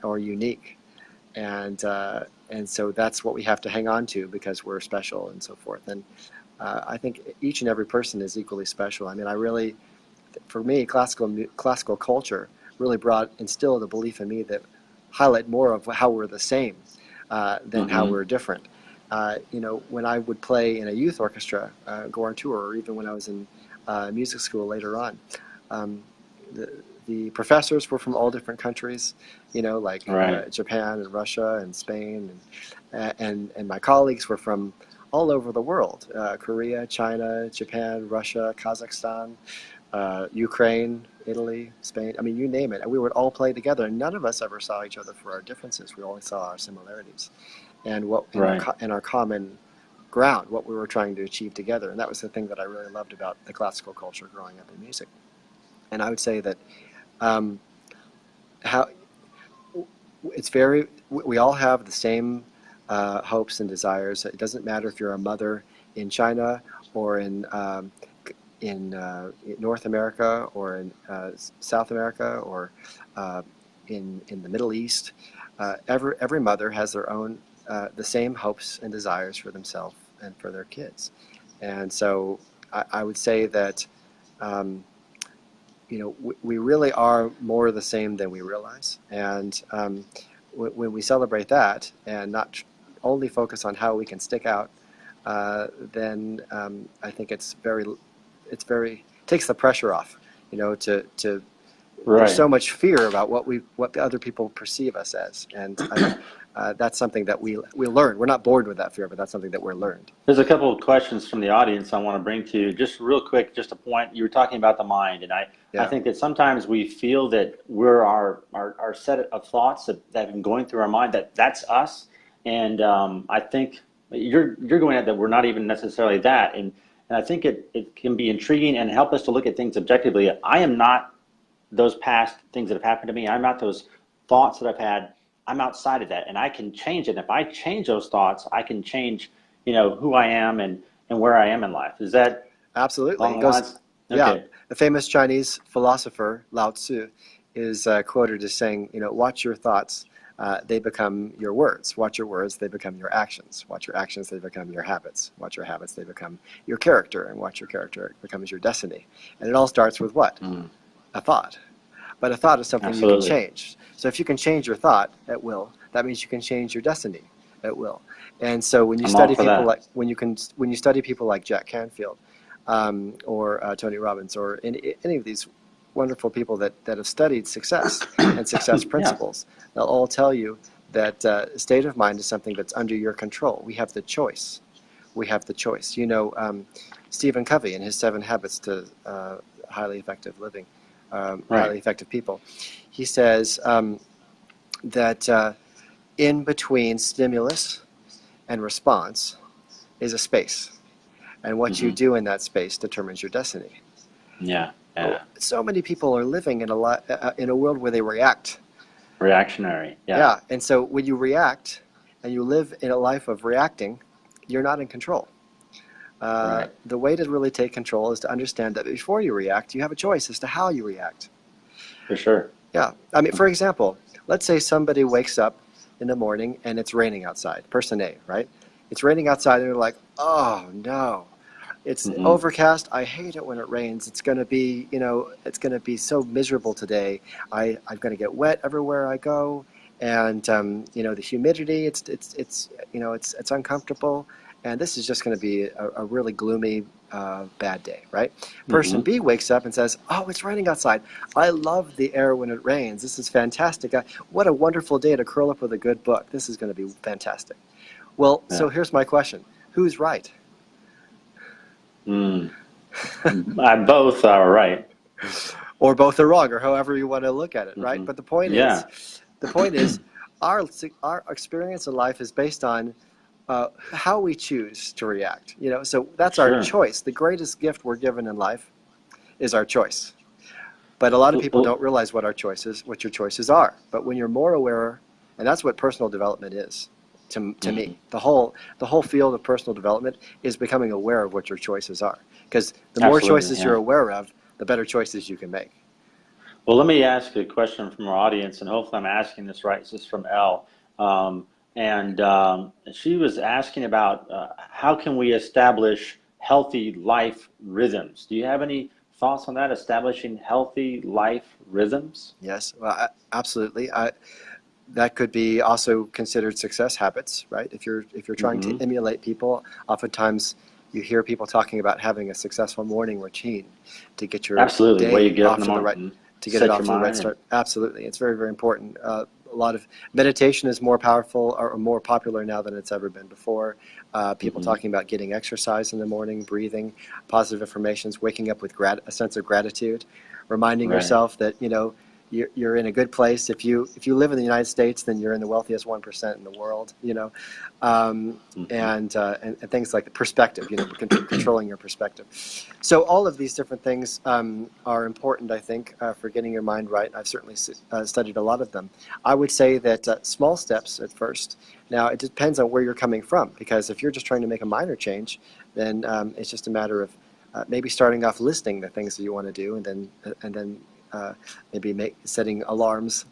or unique. And so that's what we have to hang on to, because we're special and so forth. And I think each and every person is equally special. I mean, for me, classical culture really instilled a belief in me that highlight more of how we're the same than how we're different. You know, when I would play in a youth orchestra, go on tour, or even when I was in music school later on, the professors were from all different countries, you know, like Japan and Russia and Spain, and my colleagues were from all over the world: Korea, China, Japan, Russia, Kazakhstan, Ukraine, Italy, Spain. I mean, you name it. And we would all play together, and none of us ever saw each other for our differences. We only saw our similarities, and our common ground, what we were trying to achieve together. And that was the thing that I really loved about the classical culture growing up in music. And I would say that we all have the same hopes and desires. It doesn't matter if you're a mother in China or in North America or in South America or in the Middle East. Every mother has their own the same hopes and desires for themselves and for their kids. And so I would say that you know, we really are more the same than we realize. And when we celebrate that and not only focus on how we can stick out, then I think it takes the pressure off. You know, there's so much fear about what the other people perceive us as, and that's something that we learn. We're not born with that fear, but that's something that we're learned. There's a couple of questions from the audience I want to bring to you. Just real quick, just a point. You were talking about the mind, and I think that sometimes we feel that we're our set of thoughts that have been going through our mind, that's us. And I think you're going at that we're not even necessarily that. And I think it can be intriguing and help us to look at things objectively. I am not those past things that have happened to me. I'm not those thoughts that I've had, I'm outside of that, and I can change it. If I change those thoughts, I can change, who I am and where I am in life. Is that Absolutely. along It the goes, lines? yeah. Okay. The famous Chinese philosopher Lao Tzu is quoted as saying, watch your thoughts, they become your words. Watch your words, they become your actions. Watch your actions, they become your habits. Watch your habits, they become your character. And watch your character, it becomes your destiny. And it all starts with what? Mm, A thought. But a thought is something you can absolutely. change. So if you can change your thought at will, that means you can change your destiny at will. And so when you I'm all study for people that. like when you study people like Jack Canfield, or Tony Robbins, or any of these wonderful people that have studied success and success Yeah. principles, they'll all tell you that state of mind is something that's under your control. We have the choice. We have the choice. Stephen Covey in his 7 Habits to Highly Effective Living, Right. Highly Effective People, he says that in between stimulus and response is a space. And what you Hmm. do in that space determines your destiny. Yeah. Yeah. So many people are living in a world where they react. Reactionary. Yeah. Yeah, and so when you react and you live in a life of reacting, you're not in control. Right. The way to really take control is to understand that before you react, you have a choice as to how you react. For sure. Yeah, I mean, for example, let's say somebody wakes up in the morning and it's raining outside. Person A, right? It's raining outside and they're like, oh no, it's Hmm. overcast. I hate it when it rains. It's going to be, it's going to be so miserable today. I'm going to get wet everywhere I go, and the humidity. It's uncomfortable, and this is just going to be a really gloomy, bad day, right? Person Hmm. B wakes up and says, "Oh, it's raining outside. I love the air when it rains. This is fantastic. What a wonderful day to curl up with a good book. This is going to be fantastic." Well, so Yeah. here's my question: who's right? Mm. Both are right. Or both are wrong, or however you want to look at it, right? Hmm. But Yeah. the point is, our experience in life is based on how we choose to react. So that's our Sure. choice. The greatest gift we're given in life is our choice. But a lot of people Well, don't realize what your choices are. But when you're more aware, and that's what personal development is, to mhm. me, the whole field of personal development is becoming aware of what your choices are. Because the more Absolutely. choices you're Yeah. aware of, the better choices you can make. Well, let me ask a question from our audience, and hopefully I'm asking this right. This is from Elle. And she was asking about how can we establish healthy life rhythms? Do you have any thoughts on that, establishing healthy life rhythms? Yes, well, absolutely. That could be also considered success habits, right? If you're trying to Hmm. emulate people, oftentimes you hear people talking about having a successful morning routine to get your Absolutely. Way you day get up in off the to the right, morning, to get it set off your to the right mind, and start. Absolutely, it's very, very important. A lot of meditation is more powerful or more popular now than it's ever been before. People hmm talking about getting exercise in the morning, breathing, positive affirmations, waking up with a sense of gratitude, reminding right. yourself that you're in a good place. If you live in the United States, then you're in the wealthiest 1% in the world. Hmm. And things like the perspective. Controlling your perspective. So all of these different things are important, I think, for getting your mind right. I've certainly studied a lot of them. I would say that small steps at first. Now it depends on where you're coming from, because if you're just trying to make a minor change, then it's just a matter of maybe starting off listing the things that you want to do, and then maybe setting alarms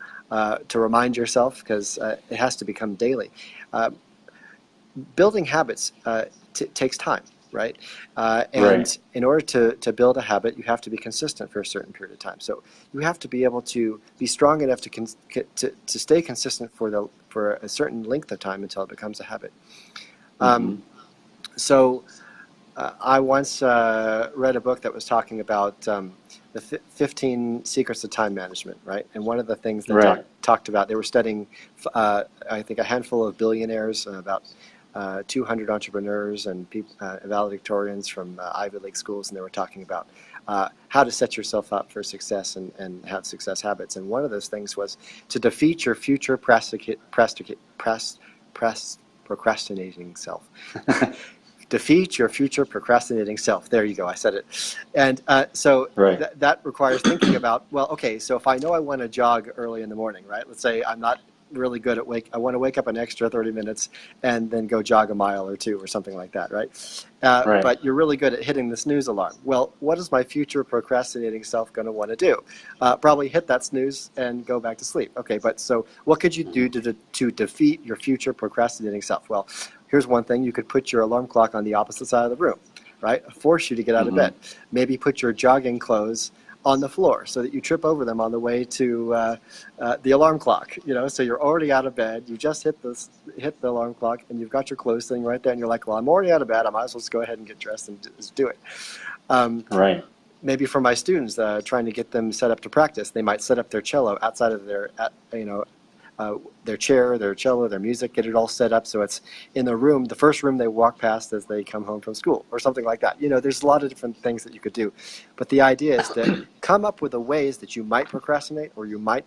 to remind yourself, because it has to become daily. Uh, Building habits takes time, right? Right. And in order to build a habit, you have to be consistent for a certain period of time. So you have to be able to be strong enough to stay consistent for a certain length of time until it becomes a habit. Um, Hmm. so I once read a book that was talking about the 15 secrets of time management, right? And one of the things they Right. talked about, they were studying, I think, a handful of billionaires, about 200 entrepreneurs and valedictorians from Ivy League schools, and they were talking about how to set yourself up for success and have success habits. And one of those things was to defeat your future procrastinating self. defeat your future procrastinating self. There you go. I said it. And so Right. that requires thinking about, well, okay, so if I know I want to jog early in the morning, right? Let's say I'm not really good at I want to wake up an extra 30 minutes and then go jog a mile or two or something like that, right? Right. But you're really good at hitting the snooze alarm. Well, what is my future procrastinating self going to want to do? Probably hit that snooze and go back to sleep. Okay, but so what could you do to defeat your future procrastinating self? Well, here's one thing. You could put your alarm clock on the opposite side of the room, right? Force you to get out of bed. Maybe put your jogging clothes on the floor so that you trip over them on the way to the alarm clock. So you're already out of bed. You just hit the alarm clock, and you've got your clothes sitting right there, and you're like, well, I'm already out of bed. I might as well just go ahead and get dressed and just do it. Right. Maybe for my students, trying to get them set up to practice, they might set up their cello outside of their chair, their cello, their music, get it all set up so it's in the room, the first room they walk past as they come home from school, or something like that. There's a lot of different things that you could do, but the idea is to come up with the ways that you might procrastinate, or you might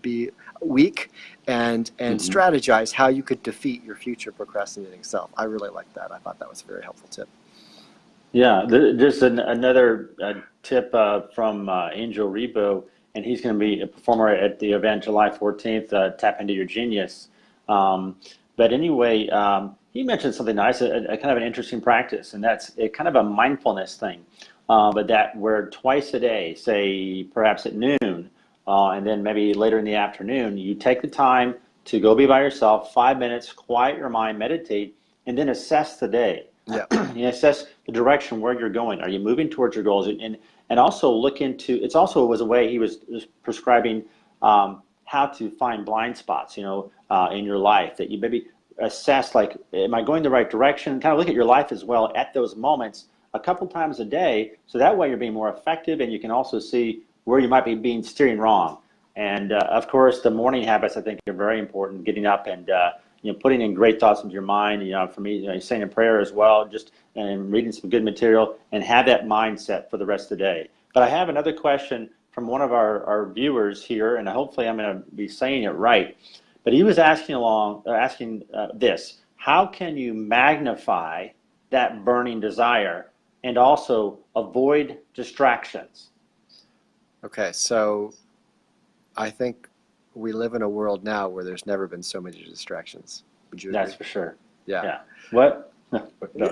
be weak, and strategize how you could defeat your future procrastinating self. I really like that. I thought that was a very helpful tip. Yeah, just another tip from Angel Rebo, and he's going to be a performer at the event July 14th, Tap Into Your Genius. But anyway, he mentioned something nice, a kind of an interesting practice, and that's kind of a mindfulness thing. But that where twice a day, say perhaps at noon, and then maybe later in the afternoon, you take the time to go be by yourself, 5 minutes, quiet your mind, meditate, and then assess the day. Yeah. You assess the direction where you're going. Are you moving towards your goals? And also look into. It's also was a way he was prescribing how to find blind spots. In your life that you maybe assess. Like, am I going the right direction? Kind of look at your life as well at those moments a couple times a day. So that way you're being more effective, and you can also see where you might be being steering wrong. And of course, the morning habits I think are very important. Getting up and putting in great thoughts into your mind. For me, saying a prayer as well, just and reading some good material, and have that mindset for the rest of the day. But I have another question from one of our viewers here, and hopefully I'm going to be saying it right. But he was asking this: how can you magnify that burning desire and also avoid distractions? Okay, so I think we live in a world now where there's never been so many distractions. Would you agree? That's for sure. Yeah. Yeah. What? No.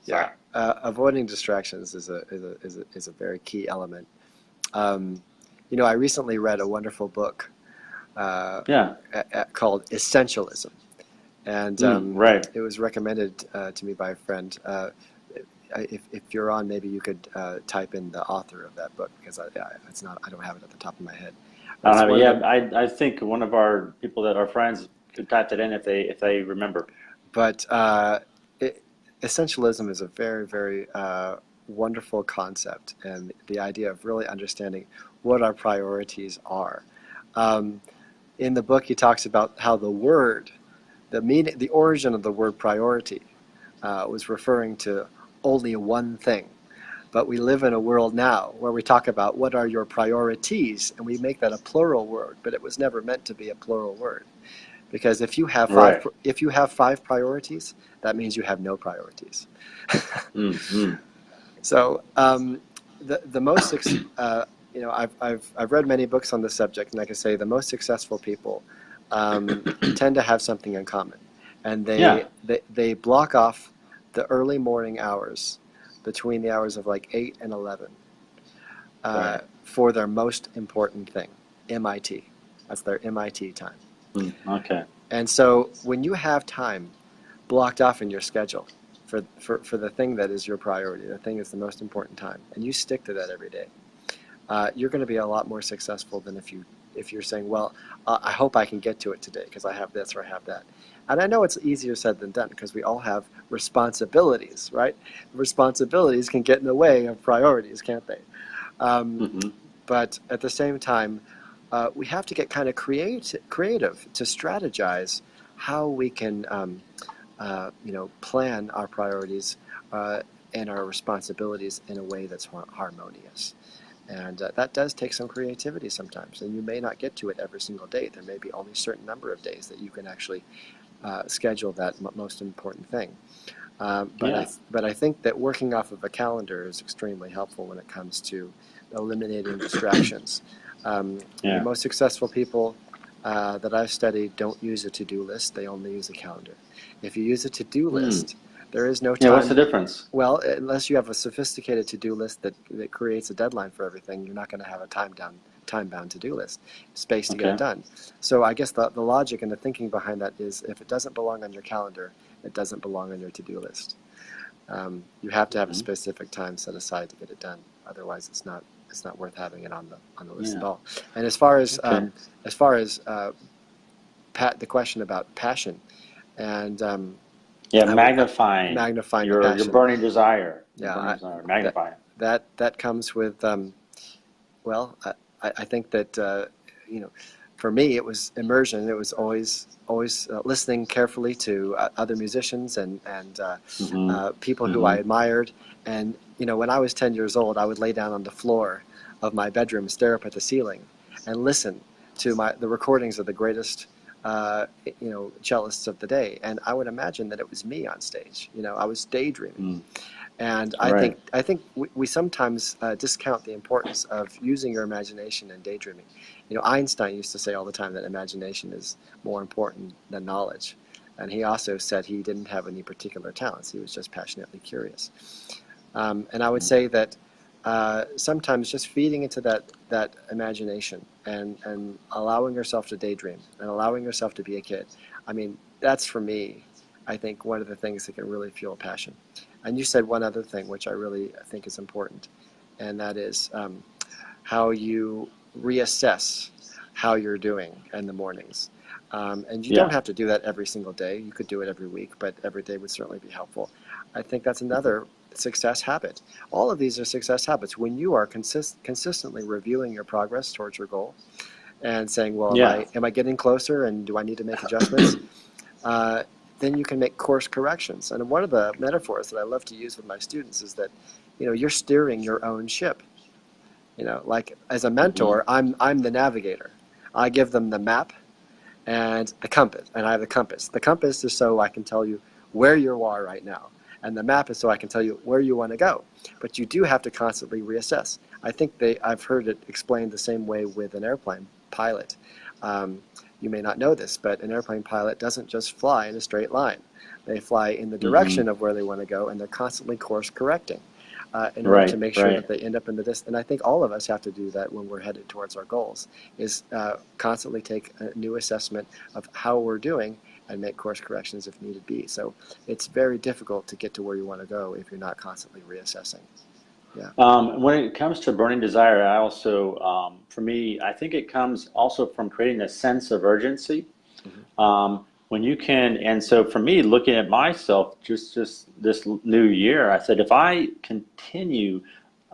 Yeah. Avoiding distractions is a very key element. I recently read a wonderful book called Essentialism, and right. it was recommended to me by a friend. If you're on, maybe you could type in the author of that book, because I don't have it at the top of my head. I think one of our people that are friends could type that in if they remember. But essentialism is a very, very wonderful concept, and the idea of really understanding what our priorities are. In the book, he talks about how the origin of the word priority was referring to only one thing. But we live in a world now where we talk about what are your priorities, and we make that a plural word, but it was never meant to be a plural word. Because if you have five priorities, that means you have no priorities. Mm-hmm. So the most I've read many books on the subject, and I can say the most successful people tend to have something in common, and they block off the early morning hours between the hours of like 8 and 11 for their most important thing, MIT. That's their MIT time. Okay. And so when you have time blocked off in your schedule for the thing that is your priority, the thing that's the most important time, and you stick to that every day, you're going to be a lot more successful than if you're saying, well, I hope I can get to it today because I have this or I have that. And I know it's easier said than done because we all have responsibilities, right? Responsibilities can get in the way of priorities, can't they? But at the same time, we have to get kind of creative to strategize how we can, plan our priorities and our responsibilities in a way that's harmonious. And that does take some creativity sometimes. And you may not get to it every single day. There may be only a certain number of days that you can actually schedule that most important thing. Yeah. But I think that working off of a calendar is extremely helpful when it comes to eliminating distractions. The Yeah. most successful people that I've studied don't use a to-do list, they only use a calendar. If you use a to-do Hmm. list, there is no Yeah. What's the time. difference? Well, unless you have a sophisticated to-do list that creates a deadline for everything, you're not going to have a time-bound to-do list, space to get it Okay. done. So I guess the logic and the thinking behind that is if it doesn't belong on your calendar, it doesn't belong on your to-do list. You have to have a Mhm. specific time set aside to get it done. Otherwise, it's not worth having it on the list at Yeah. all. And as far as Okay. the question about passion and Yeah. I would Magnifying magnifying the your passion. burning desire. Your Yeah, burning desire. that Magnifying. that comes with well, I think that you know, for me it was immersion. It was always listening carefully to other musicians and Mm-hmm. people who I Mm-hmm. admired. And when I was 10 years old, I would lay down on the floor of my bedroom, stare up at the ceiling, and listen to the recordings of the greatest cellists of the day. And I would imagine that it was me on stage. I was daydreaming. Mm. And Right. I think we sometimes discount the importance of using your imagination and daydreaming. Einstein used to say all the time that imagination is more important than knowledge. And he also said he didn't have any particular talents. He was just passionately curious. And I would say that sometimes just feeding into that imagination and allowing yourself to daydream and allowing yourself to be a kid. I mean, that's for me, I think, one of the things that can really fuel passion. And you said one other thing, which I really think is important, and that is how you reassess how you're doing in the mornings. And you don't Yeah. have to do that every single day. You could do it every week, but every day would certainly be helpful. I think that's Mm-hmm. another success habit. All of these are success habits. When you are consistently reviewing your progress towards your goal and saying, well, Yeah. am I getting closer and do I need to make adjustments? Uh, then you can make course corrections. And one of the metaphors that I love to use with my students is that, you're steering your own ship. Like as a Mm-hmm. mentor, I'm the navigator. I give them the map and the compass, and I have the compass. The compass is so I can tell you where you are right now, and the map is so I can tell you where you want to go. But you do have to constantly reassess. I think I've heard it explained the same way with an airplane pilot. Um, you may not know this, but an airplane pilot doesn't just fly in a straight line. They fly in the Mm-hmm. direction of where they want to go, and they're constantly course correcting in order to Right. make sure that Right. they end up in the distance. And I think all of us have to do that when we're headed towards our goals, is constantly take a new assessment of how we're doing and make course corrections if needed be. So it's very difficult to get to where you want to go if you're not constantly reassessing. Yeah. When it comes to burning desire, I also, for me, I think it comes also from creating a sense of urgency. Hmm. When you can, and so for me, looking at myself, just this new year, I said, if I continue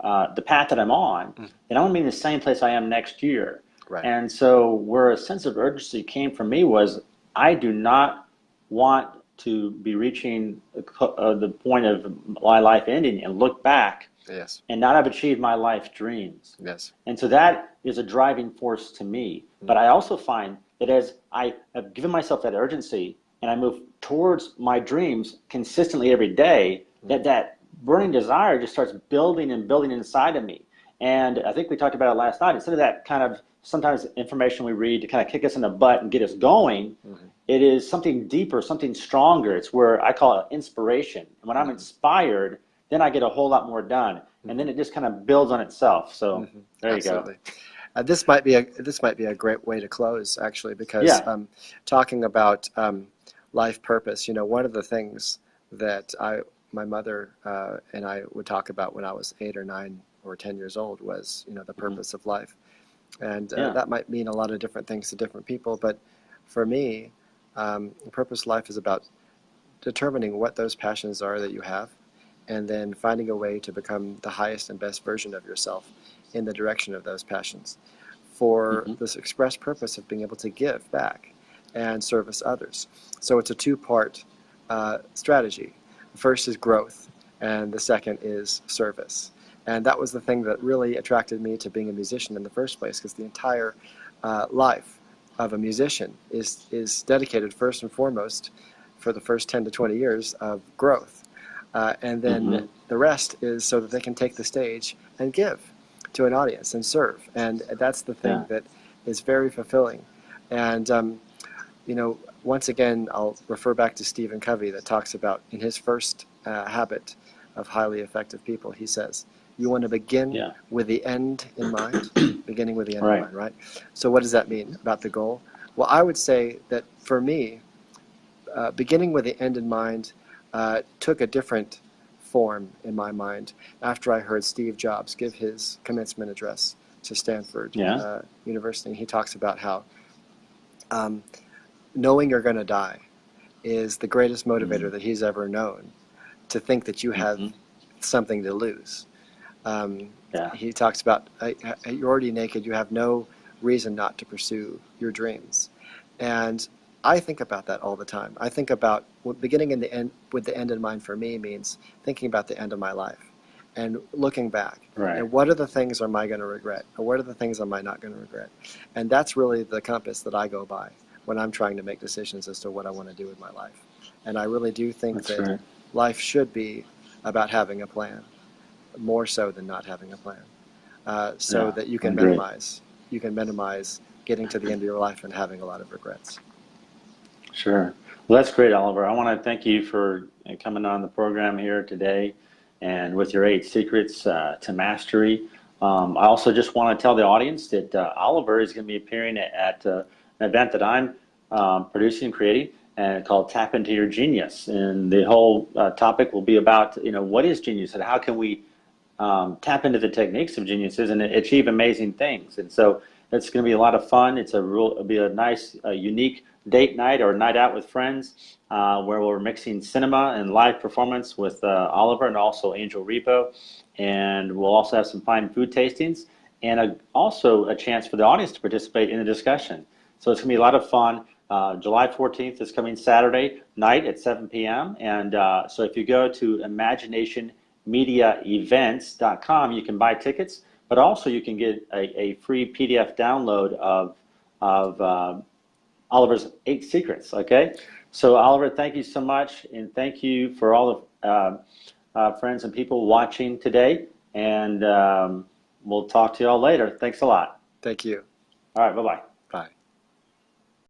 the path that I'm on, Mm. then I want to be in the same place I am next year. Right. And so where a sense of urgency came from me was, I do not want to be reaching the point of my life ending and look back Yes. and not have achieved my life dreams. Yes. And so that is a driving force to me. But Mm. I also find that as I have given myself that urgency and I move towards my dreams consistently every day, Mm. that burning desire just starts building and building inside of me. And I think we talked about it last night. Instead of that kind of sometimes information we read to kind of kick us in the butt and get us going, Mm-hmm. it is something deeper, something stronger. It's where I call it inspiration. And when I'm Mm-hmm. inspired, then I get a whole lot more done. And then it just kind of builds on itself. So Mm-hmm. there you go. Absolutely. This might be a great way to close, actually, because Yeah. talking about life purpose. One of the things that my mother and I would talk about when I was 8 or 9 or 10 years old was, the Hmm. purpose of life, and Yeah. that might mean a lot of different things to different people. But for me, the purpose of life is about determining what those passions are that you have, and then finding a way to become the highest and best version of yourself in the direction of those passions for Hmm. this express purpose of being able to give back and service others. So it's a two-part strategy. The first is growth, and the second is service. And that was the thing that really attracted me to being a musician in the first place, because the entire life of a musician is dedicated first and foremost for the first 10 to 20 years of growth. And then the rest is so that they can take the stage and give to an audience and serve. And that's the thing that is very fulfilling. And, once again, I'll refer back to Stephen Covey that talks about in his first habit of highly effective people, he says, you want to begin with the end in mind, beginning with the end in mind, right? So what does that mean about the goal? Well, I would say that for me, beginning with the end in mind took a different form in my mind after I heard Steve Jobs give his commencement address to Stanford University. He talks about how knowing you're going to die is the greatest motivator that he's ever known, to think that you have something to lose. He talks about you're already naked, you have no reason not to pursue your dreams. And I think about that all the time. I think about beginning in the end with the end in mind for me means thinking about the end of my life and looking back. And what are the things am I going to regret? Or what are the things am I not going to regret? And that's really the compass that I go by when I'm trying to make decisions as to what I want to do with my life. And I really do think that life should be about having a plan, more so than not having a plan, so that you can minimize getting to the end of your life and having a lot of regrets. Sure. Well, that's great, Oliver. I want to thank you for coming on the program here today and with your 8 secrets to mastery. I also just want to tell the audience that Oliver is going to be appearing at an event that I'm producing and creating, and called Tap Into Your Genius. And the whole topic will be about, what is genius and how can we tap into the techniques of geniuses and achieve amazing things. And so it's going to be a lot of fun. It'll be a nice, unique date night or night out with friends where we're mixing cinema and live performance with Oliver and also Angel Repo. And we'll also have some fine food tastings and also a chance for the audience to participate in the discussion. So it's going to be a lot of fun. July 14th is coming Saturday night at 7 p.m. And so if you go to imaginationmediaevents.com, you can buy tickets, but also you can get a free PDF download of Oliver's 8 secrets, okay? So Oliver, thank you so much, and thank you for all the friends and people watching today, and we'll talk to you all later. Thanks a lot. Thank you. All right, bye-bye.